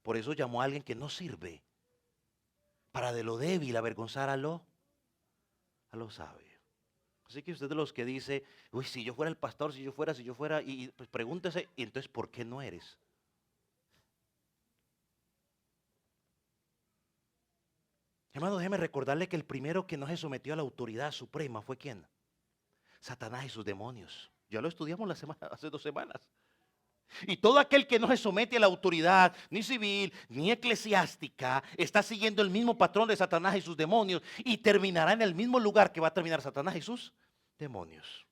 Por eso llamó a alguien que no sirve. Para de lo débil avergonzar a lo sabio. Así que usted de los que dice, uy, si yo fuera el pastor, si yo fuera, y pues pregúntese, y entonces, ¿por qué no eres? Hermano, déjeme recordarle que el primero que no se sometió a la autoridad suprema fue ¿quién? Satanás y sus demonios. Ya lo estudiamos hace 2 semanas. Y todo aquel que no se somete a la autoridad, ni civil, ni eclesiástica, está siguiendo el mismo patrón de Satanás y sus demonios y terminará en el mismo lugar que va a terminar Satanás y sus demonios.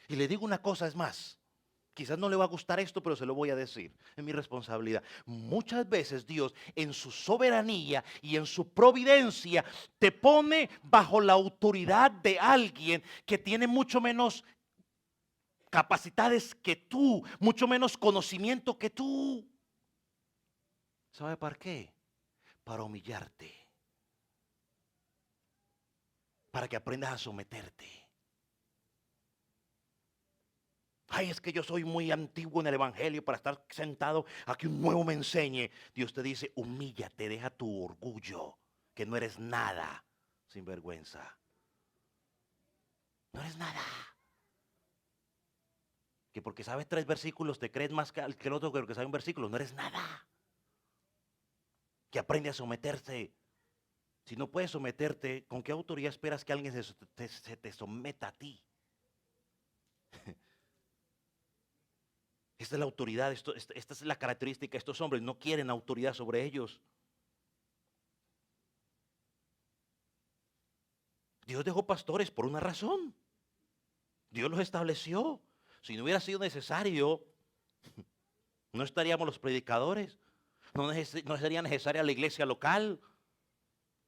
Y le digo una cosa, es más, quizás no le va a gustar esto, pero se lo voy a decir, es mi responsabilidad. Muchas veces Dios en su soberanía y en su providencia te pone bajo la autoridad de alguien que tiene mucho menos capacidades que tú, mucho menos conocimiento que tú. ¿Sabe para qué? Para humillarte, para que aprendas a someterte. Ay, es que yo soy muy antiguo en el evangelio para estar sentado a que un nuevo me enseñe. Dios te dice, humíllate, deja tu orgullo, que no eres nada, sin vergüenza. No eres nada. Que porque sabes 3 versículos te crees más que el otro que sabe un versículo. No eres nada. Que aprende a someterse. Si no puedes someterte, ¿con qué autoridad esperas que alguien se te someta a ti? Esta es la autoridad, esta es la característica. Estos hombres no quieren autoridad sobre ellos. Dios dejó pastores por una razón. Dios los estableció. Si no hubiera sido necesario, no estaríamos los predicadores. No sería necesaria la iglesia local.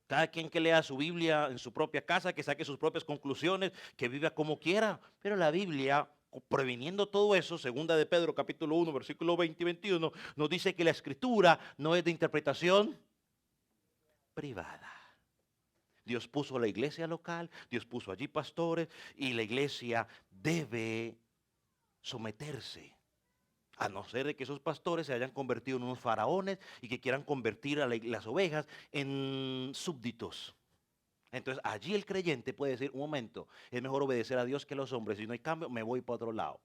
Cada quien que lea su Biblia en su propia casa, que saque sus propias conclusiones, que viva como quiera. Pero la Biblia, previniendo todo eso, segunda de Pedro capítulo 1, versículo 20 y 21, nos dice que la escritura no es de interpretación privada. Dios puso la iglesia local, Dios puso allí pastores y la iglesia debe someterse. A no ser de que esos pastores se hayan convertido en unos faraones y que quieran convertir a las ovejas en súbditos. Entonces allí el creyente puede decir, un momento, es mejor obedecer a Dios que a los hombres. Si no hay cambio, me voy para otro lado.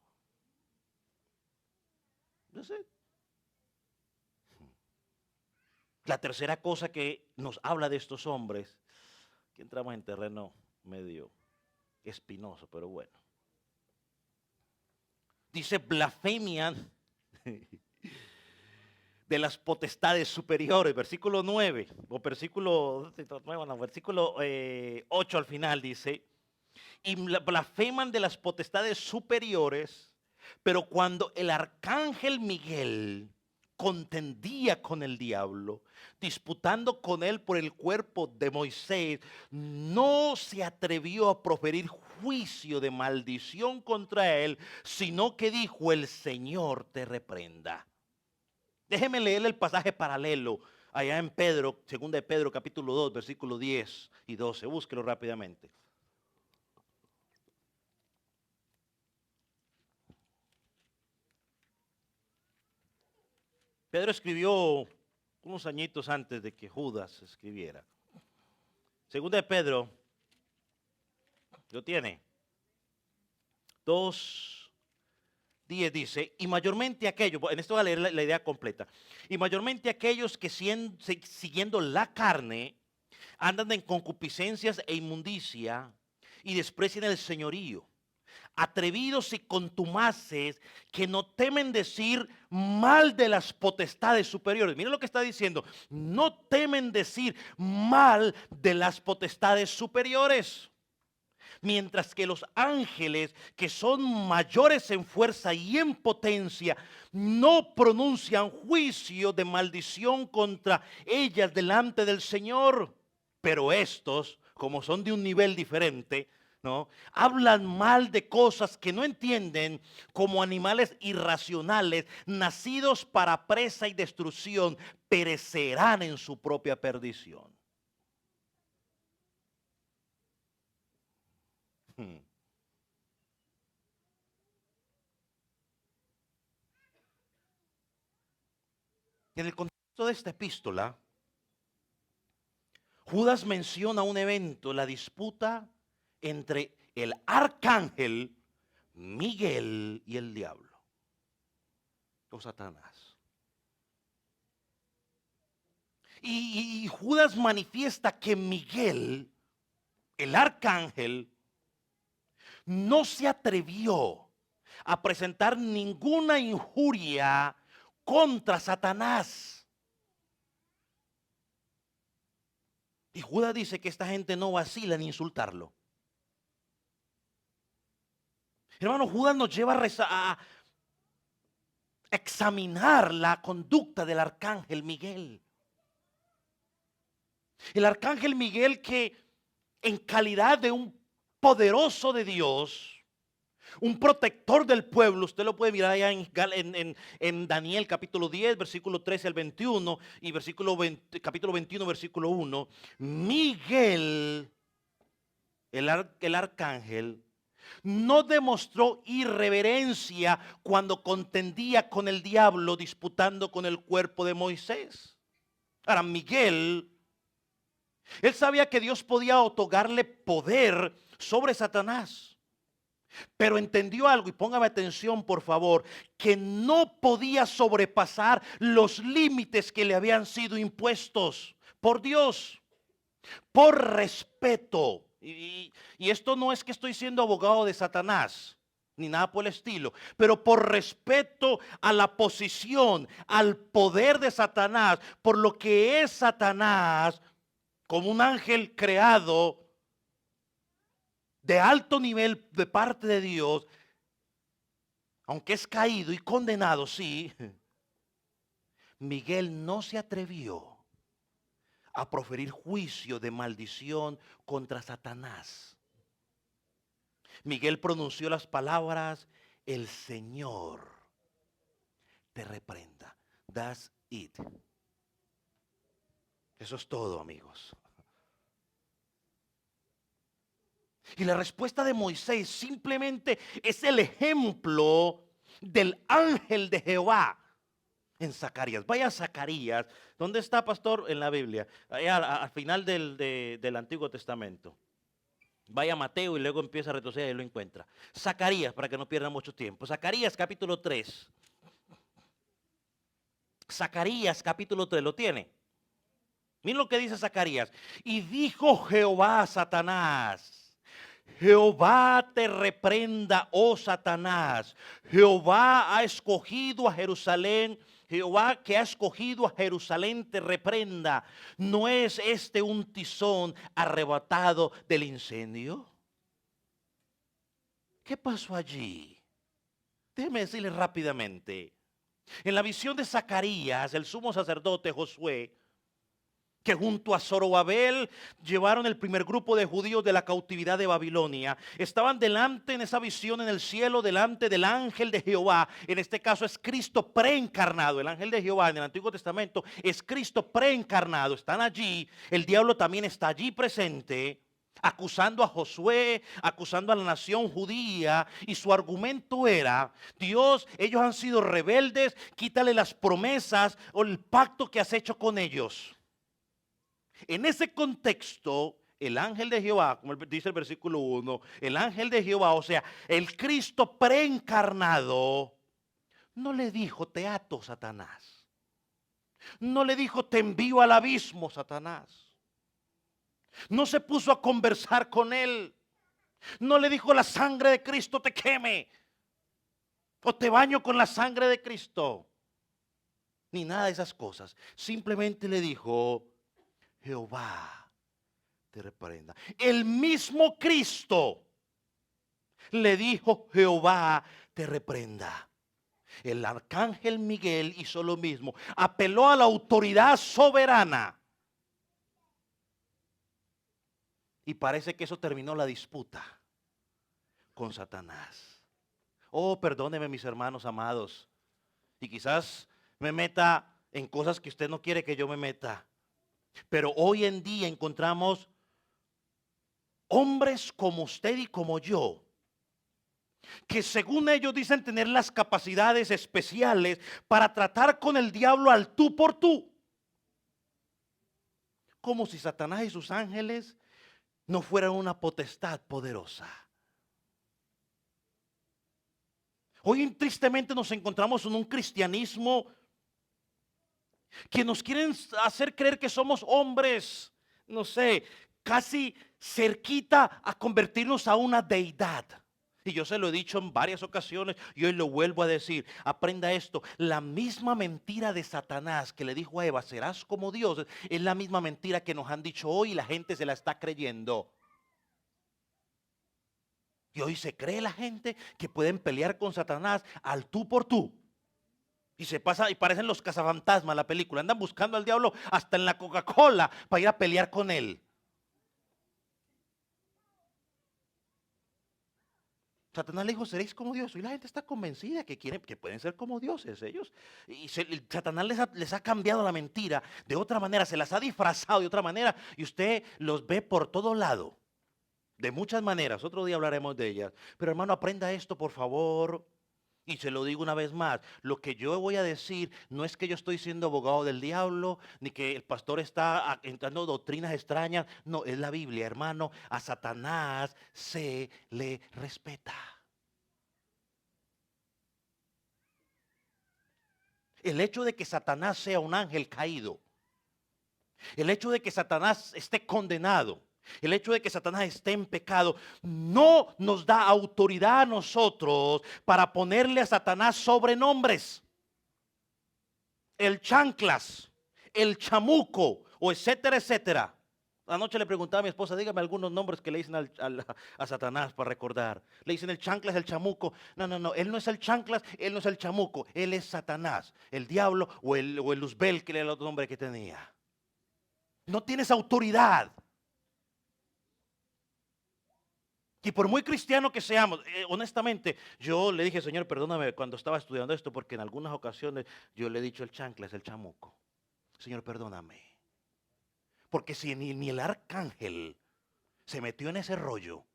No sé. La tercera cosa que nos habla de estos hombres, que entramos en terreno medio espinoso, pero bueno. Dice blasfemian de las potestades superiores, versículo 9, o versículo 9, no, versículo 8 al final dice, y blasfeman de las potestades superiores, pero cuando el arcángel Miguel contendía con el diablo, disputando con él por el cuerpo de Moisés, no se atrevió a proferir juicio de maldición contra él, sino que dijo, el Señor te reprenda. Déjeme leerle el pasaje paralelo allá en Pedro, segunda de Pedro capítulo 2, versículo 10 y 12. Búsquelo rápidamente. Pedro escribió unos añitos antes de que Judas escribiera. Segunda de Pedro, lo tiene. 2:10 dice, y mayormente aquellos, en esto voy a leer la idea completa, y mayormente aquellos que siguiendo la carne, andan en concupiscencias e inmundicia y desprecian el señorío. Atrevidos y contumaces que no temen decir mal de las potestades superiores. Miren lo que está diciendo. No temen decir mal de las potestades superiores. Mientras que los ángeles, que son mayores en fuerza y en potencia, no pronuncian juicio de maldición contra ellas delante del Señor. Pero estos, como son de un nivel diferente, ¿no? Hablan mal de cosas que no entienden, como animales irracionales, nacidos para presa y destrucción, perecerán en su propia perdición. En el contexto de esta epístola, Judas menciona un evento, la disputa entre el arcángel Miguel y el diablo, o Satanás. Y Judas manifiesta que Miguel, el arcángel, no se atrevió a presentar ninguna injuria contra Satanás. Y Judas dice que esta gente no vacila en insultarlo. Hermano, Judas nos lleva a examinar la conducta del arcángel Miguel. El arcángel Miguel, que en calidad de un poderoso de Dios, un protector del pueblo, usted lo puede mirar allá en Daniel capítulo 10, versículo 13 al 21 y capítulo 21, versículo 1. Miguel, el arcángel, no demostró irreverencia cuando contendía con el diablo disputando con el cuerpo de Moisés. Ahora, Miguel, él sabía que Dios podía otorgarle poder sobre Satanás, pero entendió algo, y póngame atención por favor, que no podía sobrepasar los límites que le habían sido impuestos por Dios, por respeto. Y esto no es que estoy siendo abogado de Satanás, ni nada por el estilo, pero por respeto a la posición, al poder de Satanás, por lo que es Satanás, como un ángel creado de alto nivel de parte de Dios, aunque es caído y condenado, sí, Miguel no se atrevió a proferir juicio de maldición contra Satanás. Miguel pronunció las palabras: el Señor te reprenda. That's it. Eso es todo, amigos. Y la respuesta de Moisés simplemente es el ejemplo del ángel de Jehová en Zacarías. Vaya a Zacarías. ¿Dónde está, pastor? En la Biblia. Allá al final del Antiguo Testamento. Vaya a Mateo y luego empieza a retroceder y lo encuentra. Zacarías, para que no pierda mucho tiempo. Zacarías capítulo 3. Zacarías capítulo 3, ¿lo tiene? Miren lo que dice Zacarías. Y dijo Jehová a Satanás: Jehová te reprenda, oh Satanás. Jehová ha escogido a Jerusalén. Jehová que ha escogido a Jerusalén te reprenda. ¿No es este un tizón arrebatado del incendio? ¿Qué pasó allí? Déjeme decirle rápidamente. En la visión de Zacarías, el sumo sacerdote Josué, que junto a Zorobabel llevaron el primer grupo de judíos de la cautividad de Babilonia, estaban delante en esa visión en el cielo, delante del ángel de Jehová. En este caso es Cristo preencarnado. El ángel de Jehová en el Antiguo Testamento es Cristo preencarnado. Están allí, el diablo también está allí presente, acusando a Josué, acusando a la nación judía, y su argumento era: Dios, ellos han sido rebeldes, quítale las promesas o el pacto que has hecho con ellos. En ese contexto, el ángel de Jehová, como dice el versículo 1, el ángel de Jehová, o sea, el Cristo preencarnado, no le dijo: te ato, Satanás. No le dijo: te envío al abismo, Satanás. No se puso a conversar con él. No le dijo: la sangre de Cristo te queme, o te baño con la sangre de Cristo. Ni nada de esas cosas. Simplemente le dijo: Jehová te reprenda. El mismo Cristo le dijo: Jehová te reprenda. El arcángel Miguel hizo lo mismo. Apeló a la autoridad soberana. Y parece que eso terminó la disputa con Satanás. Oh, perdóneme, mis hermanos amados. Y quizás me meta en cosas que usted no quiere que yo me meta. Pero hoy en día encontramos hombres como usted y como yo, que según ellos dicen tener las capacidades especiales para tratar con el diablo al tú por tú. Como si Satanás y sus ángeles no fueran una potestad poderosa. Hoy tristemente nos encontramos en un cristianismo que nos quieren hacer creer que somos hombres, no sé, casi cerquita a convertirnos a una deidad. Y yo se lo he dicho en varias ocasiones y hoy lo vuelvo a decir. Aprenda esto. La misma mentira de Satanás que le dijo a Eva, serás como Dios, es la misma mentira que nos han dicho hoy y la gente se la está creyendo. Y hoy se cree la gente que pueden pelear con Satanás al tú por tú. Y se pasa y parecen los cazafantasmas la película. Andan buscando al diablo hasta en la Coca-Cola para ir a pelear con él. Satanás le dijo, seréis como Dios. Y la gente está convencida que quieren, que pueden ser como dioses ellos. Y Satanás les ha cambiado la mentira de otra manera, se las ha disfrazado de otra manera. Y usted los ve por todo lado. De muchas maneras. Otro día hablaremos de ellas. Pero hermano, aprenda esto, por favor. Y se lo digo una vez más, lo que yo voy a decir no es que yo estoy siendo abogado del diablo, ni que el pastor está entrando doctrinas extrañas. No, es la Biblia, hermano. A Satanás se le respeta. El hecho de que Satanás sea un ángel caído, el hecho de que Satanás esté condenado, el hecho de que Satanás esté en pecado, no nos da autoridad a nosotros para ponerle a Satanás sobrenombres. El chanclas, el chamuco, o etcétera, etcétera. Anoche le preguntaba a mi esposa, dígame algunos nombres que le dicen a Satanás para recordar. Le dicen el chanclas, el chamuco. No, él no es el chanclas, él no es el chamuco, él es Satanás, el diablo o el Luzbel, que era el otro nombre que tenía. No tienes autoridad. Y por muy cristiano que seamos, honestamente, yo le dije, Señor, perdóname cuando estaba estudiando esto, porque en algunas ocasiones yo le he dicho el chanclas, el chamuco. Señor, perdóname. Porque si ni el arcángel se metió en ese rollo,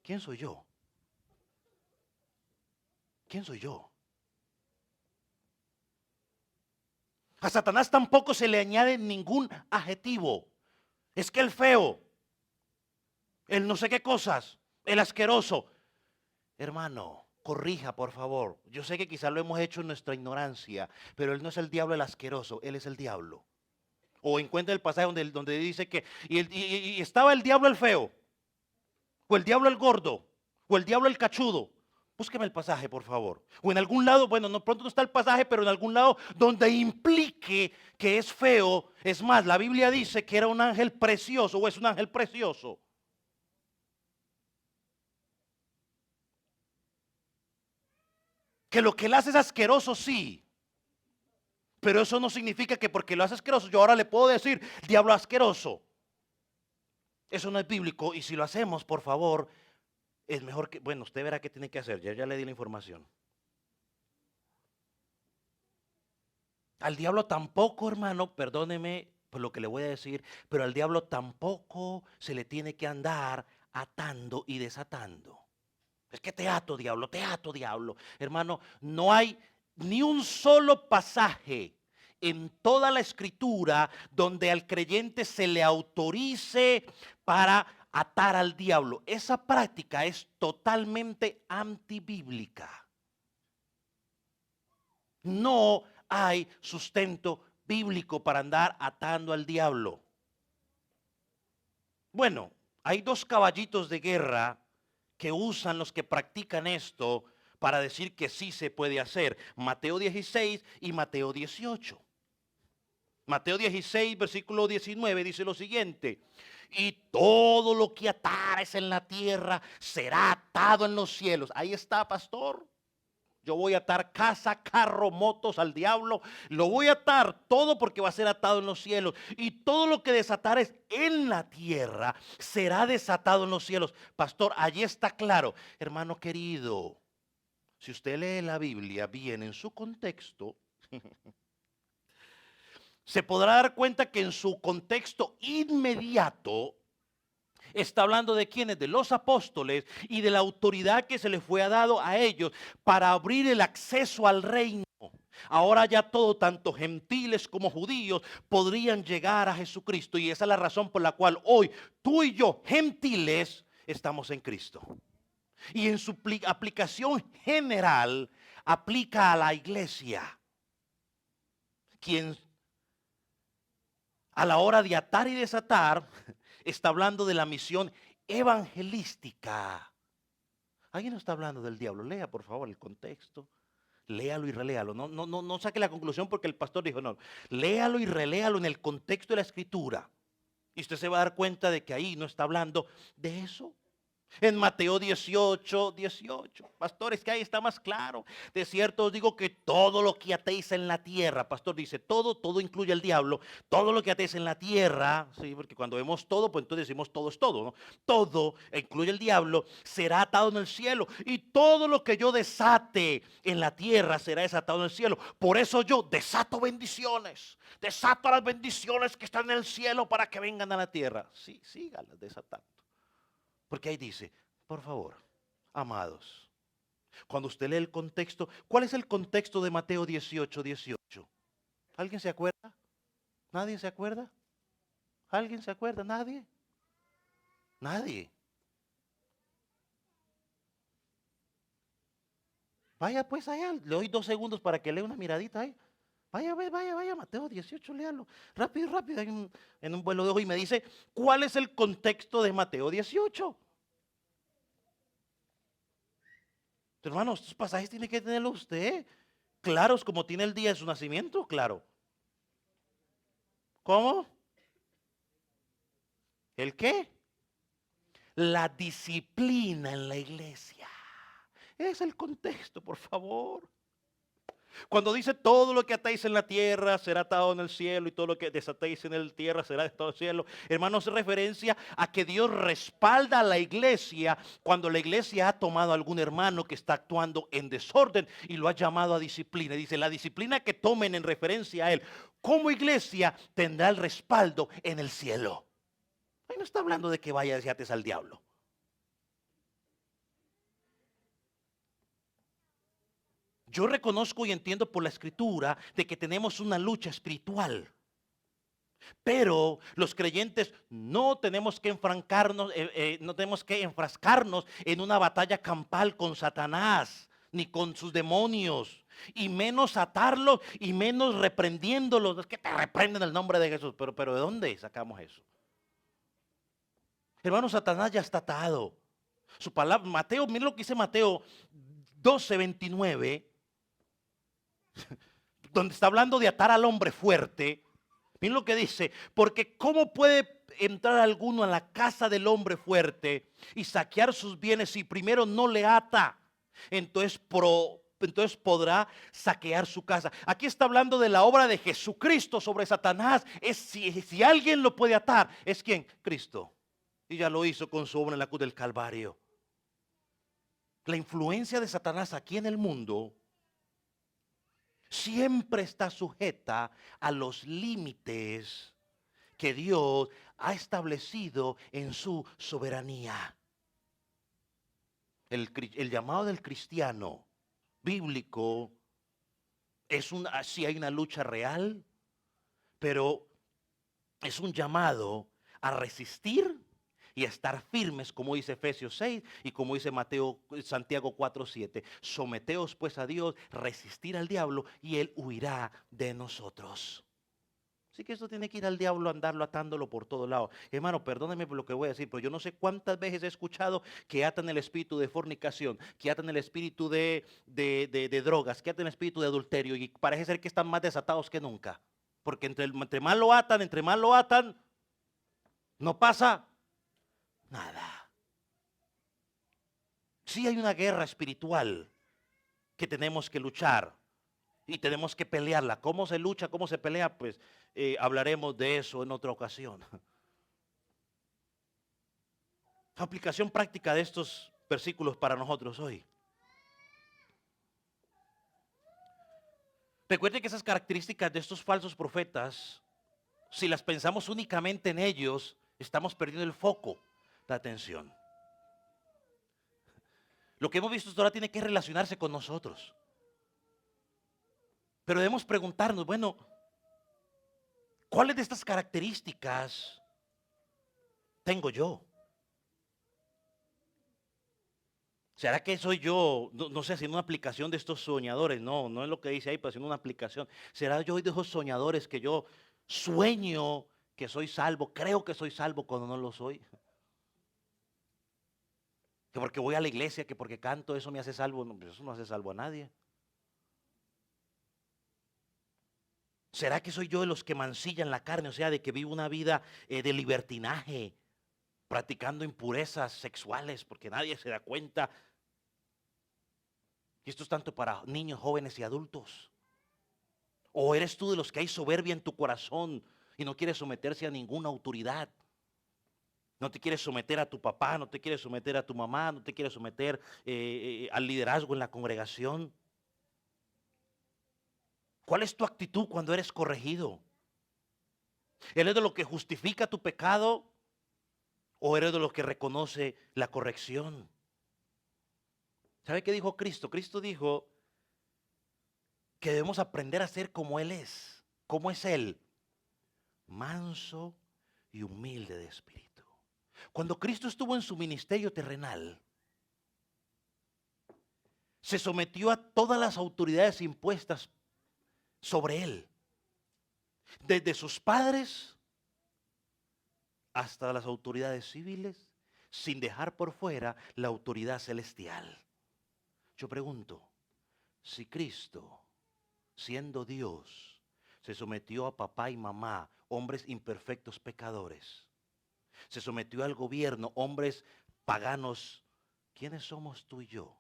¿quién soy yo? ¿Quién soy yo? A Satanás tampoco se le añade ningún adjetivo. Es que el feo, el no sé qué cosas, el asqueroso. Hermano, corrija, por favor. Yo sé que quizás lo hemos hecho en nuestra ignorancia, pero él no es el diablo el asqueroso, él es el diablo. O encuentra el pasaje donde dice que y estaba el diablo el feo, o el diablo el gordo, o el diablo el cachudo. Búsqueme el pasaje, por favor. O en algún lado, bueno, no, pronto no está el pasaje, pero en algún lado donde implique que es feo. Es más, la Biblia dice que era un ángel precioso o es un ángel precioso. Que lo que él hace es asqueroso, sí. Pero eso no significa que porque lo hace asqueroso, yo ahora le puedo decir, diablo asqueroso. Eso no es bíblico y si lo hacemos, por favor, es mejor que, bueno, usted verá qué tiene que hacer, ya le di la información. Al diablo tampoco, hermano, perdóneme por lo que le voy a decir, pero al diablo tampoco se le tiene que andar atando y desatando. Es que te ato, diablo, te ato, diablo. Hermano, no hay ni un solo pasaje en toda la escritura donde al creyente se le autorice para atar al diablo. Esa práctica es totalmente antibíblica. No hay sustento bíblico para andar atando al diablo. Bueno, hay dos caballitos de guerra que usan los que practican esto para decir que sí se puede hacer. Mateo 16 y Mateo 18. Mateo 16, versículo 19 dice lo siguiente: y todo lo que atares en la tierra será atado en los cielos. Ahí está, pastor. Yo voy a atar casa, carro, motos al diablo. Lo voy a atar todo porque va a ser atado en los cielos. Y todo lo que desatares en la tierra será desatado en los cielos. Pastor, allí está claro. Hermano querido, si usted lee la Biblia bien en su contexto, se podrá dar cuenta que en su contexto inmediato está hablando de quienes, de los apóstoles y de la autoridad que se les fue dado a ellos para abrir el acceso al reino. Ahora ya todo, tanto gentiles como judíos, podrían llegar a Jesucristo. Y esa es la razón por la cual hoy tú y yo, gentiles, estamos en Cristo. Y en su aplicación general, aplica a la iglesia, quien a la hora de atar y desatar está hablando de la misión evangelística Alguien no está hablando del diablo. Lea, por favor, el contexto. Léalo y reléalo. No saque la conclusión porque el pastor dijo no. Léalo y reléalo en el contexto de la escritura. Y usted se va a dar cuenta de que ahí no está hablando de eso. En Mateo 18, 18, pastores, que ahí está más claro. De cierto os digo que todo lo que atéis en la tierra, pastor dice, todo incluye al diablo, todo lo que atéis en la tierra, sí, porque cuando vemos todo, pues entonces decimos todo es todo, ¿no? Todo incluye el diablo, será atado en el cielo, y todo lo que yo desate en la tierra será desatado en el cielo. Por eso yo desato bendiciones, desato las bendiciones que están en el cielo para que vengan a la tierra. Sí, sígalas desatando. Porque ahí dice, por favor, amados, cuando usted lee el contexto, ¿cuál es el contexto de Mateo 18, 18? ¿Alguien se acuerda? ¿Nadie se acuerda? ¿Alguien se acuerda? ¿Nadie? Nadie. Vaya pues allá, le doy 2 segundos para que lea una miradita ahí. Vaya, Mateo 18, léalo. Rápido, rápido, en un vuelo de ojo y me dice, ¿cuál es el contexto de Mateo 18? Hermano, estos pasajes tiene que tenerlo usted claros como tiene el día de su nacimiento, claro. ¿Cómo? ¿El qué? La disciplina en la iglesia. Es el contexto, por favor. Cuando dice todo lo que atáis en la tierra será atado en el cielo y todo lo que desatéis en la tierra será desatado en el cielo. Hermanos, referencia a que Dios respalda a la iglesia cuando la iglesia ha tomado a algún hermano que está actuando en desorden y lo ha llamado a disciplina. Dice, la disciplina que tomen en referencia a él como iglesia tendrá el respaldo en el cielo. Ahí no está hablando de que vayas y ates al diablo. Yo reconozco y entiendo por la escritura de que tenemos una lucha espiritual. Pero los creyentes no tenemos que no tenemos que enfrascarnos en una batalla campal con Satanás, ni con sus demonios, y menos atarlos y menos reprendiéndolos. Es que te reprenden el nombre de Jesús, pero ¿de dónde sacamos eso? Hermano, Satanás ya está atado. Su palabra, Mateo, miren lo que dice Mateo 12:29. Donde está hablando de atar al hombre fuerte. Miren lo que dice, porque ¿cómo puede entrar alguno a la casa del hombre fuerte y saquear sus bienes si primero no le ata? Entonces podrá saquear su casa. Aquí está hablando de la obra de Jesucristo sobre Satanás. Si alguien lo puede atar, ¿es quién? Cristo. Y ya lo hizo con su obra en la cruz del Calvario. La influencia de Satanás aquí en el mundo siempre está sujeta a los límites que Dios ha establecido en su soberanía. El llamado del cristiano bíblico sí hay una lucha real, pero es un llamado a resistir y a estar firmes, como dice Efesios 6 y como dice Santiago 4:7. Someteos pues a Dios, resistir al diablo y él huirá de nosotros. Así que esto tiene que ir al diablo, andarlo atándolo por todos lados. Hermano, perdóneme por lo que voy a decir, pero yo no sé cuántas veces he escuchado que atan el espíritu de fornicación, que atan el espíritu de drogas, que atan el espíritu de adulterio, y parece ser que están más desatados que nunca. Porque entre más lo atan, no pasa nada. Sí hay una guerra espiritual que tenemos que luchar y tenemos que pelearla. ¿Cómo se lucha? ¿Cómo se pelea? Pues hablaremos de eso en otra ocasión. Aplicación práctica de estos versículos para nosotros hoy. Recuerde que esas características de estos falsos profetas, si las pensamos únicamente en ellos, estamos perdiendo el foco de atención. Lo que hemos visto hasta ahora tiene que relacionarse con nosotros. Pero debemos preguntarnos, bueno, ¿cuáles de estas características tengo yo? ¿Será que soy yo, no sé, haciendo una aplicación de estos soñadores? No es lo que dice ahí, pero haciendo una aplicación. ¿Será yo de esos soñadores que yo sueño que soy salvo, creo que soy salvo cuando no lo soy? Que porque voy a la iglesia, que porque canto, eso me hace salvo. No, pues eso no hace salvo a nadie. ¿Será que soy yo de los que mancillan la carne? O sea, de que vivo una vida de libertinaje, practicando impurezas sexuales, porque nadie se da cuenta. Y esto es tanto para niños, jóvenes y adultos. ¿O eres tú de los que hay soberbia en tu corazón y no quieres someterse a ninguna autoridad? No te quieres someter a tu papá, no te quieres someter a tu mamá, no te quieres someter al liderazgo en la congregación. ¿Cuál es tu actitud cuando eres corregido? ¿Eres de lo que justifica tu pecado o eres de los que reconoce la corrección? ¿Sabe qué dijo Cristo? Cristo dijo que debemos aprender a ser como Él es. ¿Cómo es Él? Manso y humilde de espíritu. Cuando Cristo estuvo en su ministerio terrenal, se sometió a todas las autoridades impuestas sobre Él. Desde sus padres hasta las autoridades civiles, sin dejar por fuera la autoridad celestial. Yo pregunto, si Cristo, siendo Dios, se sometió a papá y mamá, hombres imperfectos pecadores, se sometió al gobierno, hombres paganos, ¿quiénes somos tú y yo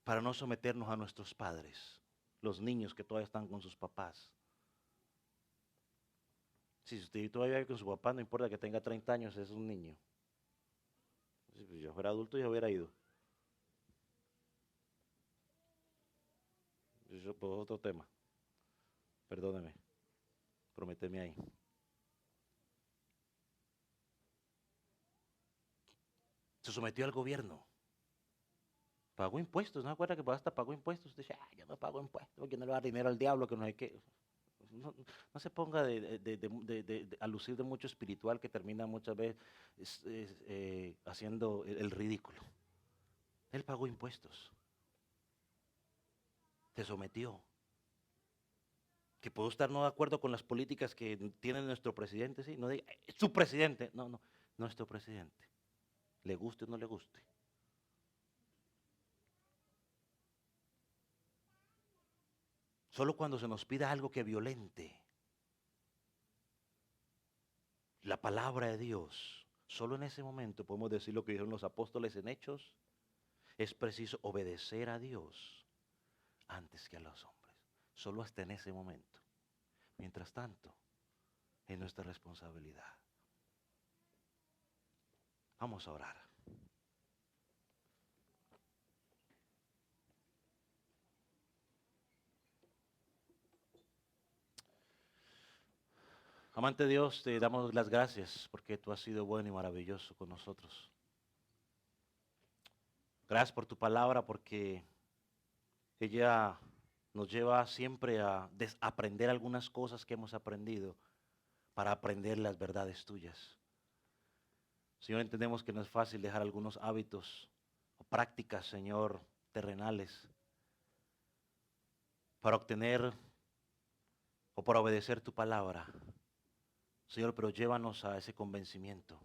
para no someternos a nuestros padres, los niños que todavía están con sus papás? Si usted todavía vive con su papá, no importa que tenga 30 años, es un niño. Si yo fuera adulto, ya hubiera ido. Eso es otro tema. Perdóneme, prométeme ahí. Se sometió al gobierno. Pagó impuestos, ¿no se acuerda que hasta pagó impuestos? Usted dice, yo no pago impuestos, porque no le va a dar dinero al diablo, que no hay que... No, no se ponga a lucir de mucho espiritual que termina muchas veces haciendo el ridículo. Él pagó impuestos. Se sometió. Que puedo estar no de acuerdo con las políticas que tiene nuestro presidente, sí, no diga, su presidente, no, nuestro presidente, le guste o no le guste. Solo cuando se nos pida algo que violente la palabra de Dios, solo en ese momento podemos decir lo que dijeron los apóstoles en Hechos, es preciso obedecer a Dios antes que a los hombres, solo hasta en ese momento. Mientras tanto, es nuestra responsabilidad. Vamos a orar. Amante Dios, te damos las gracias porque tú has sido bueno y maravilloso con nosotros. Gracias por tu palabra porque ella nos lleva siempre a desaprender algunas cosas que hemos aprendido para aprender las verdades tuyas. Señor, entendemos que no es fácil dejar algunos hábitos o prácticas, Señor, terrenales para obtener o para obedecer tu palabra. Señor, pero llévanos a ese convencimiento.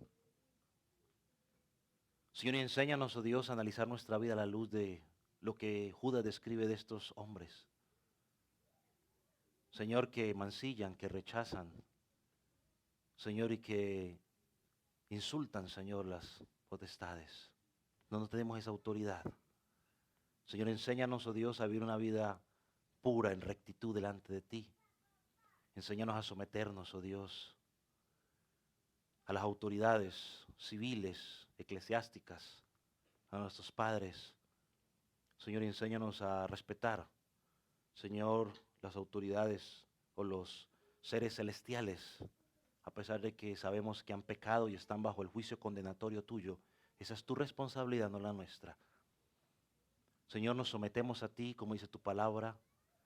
Señor, y enséñanos, oh Dios, a analizar nuestra vida a la luz de lo que Judas describe de estos hombres. Señor, que mancillan, que rechazan. Señor, y que insultan, Señor, las potestades. No tenemos esa autoridad. Señor, enséñanos, oh Dios, a vivir una vida pura, en rectitud delante de ti. Enséñanos a someternos, oh Dios, a las autoridades civiles, eclesiásticas, a nuestros padres. Señor, enséñanos a respetar, Señor, las autoridades o los seres celestiales, a pesar de que sabemos que han pecado y están bajo el juicio condenatorio tuyo. Esa es tu responsabilidad, no la nuestra. Señor, nos sometemos a ti, como dice tu palabra,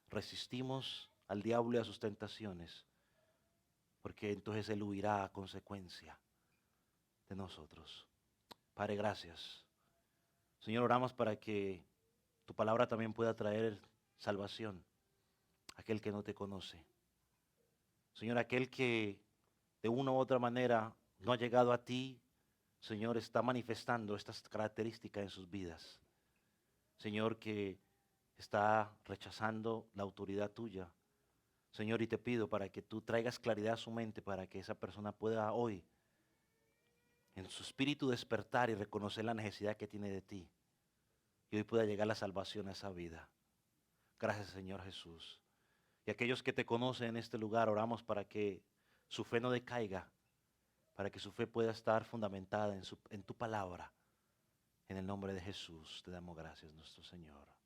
resistimos al diablo y a sus tentaciones, porque entonces él huirá a consecuencia de nosotros. Padre, gracias. Señor, oramos para que tu palabra también pueda traer salvación a aquel que no te conoce. Señor, aquel que de una u otra manera no ha llegado a ti, Señor, está manifestando estas características en sus vidas. Señor, que está rechazando la autoridad tuya. Señor, y te pido para que tú traigas claridad a su mente para que esa persona pueda hoy en su espíritu despertar y reconocer la necesidad que tiene de ti. Y hoy pueda llegar la salvación a esa vida. Gracias, Señor Jesús. Y aquellos que te conocen en este lugar, oramos para que su fe no decaiga, para que su fe pueda estar fundamentada en tu palabra. En el nombre de Jesús te damos gracias, nuestro Señor.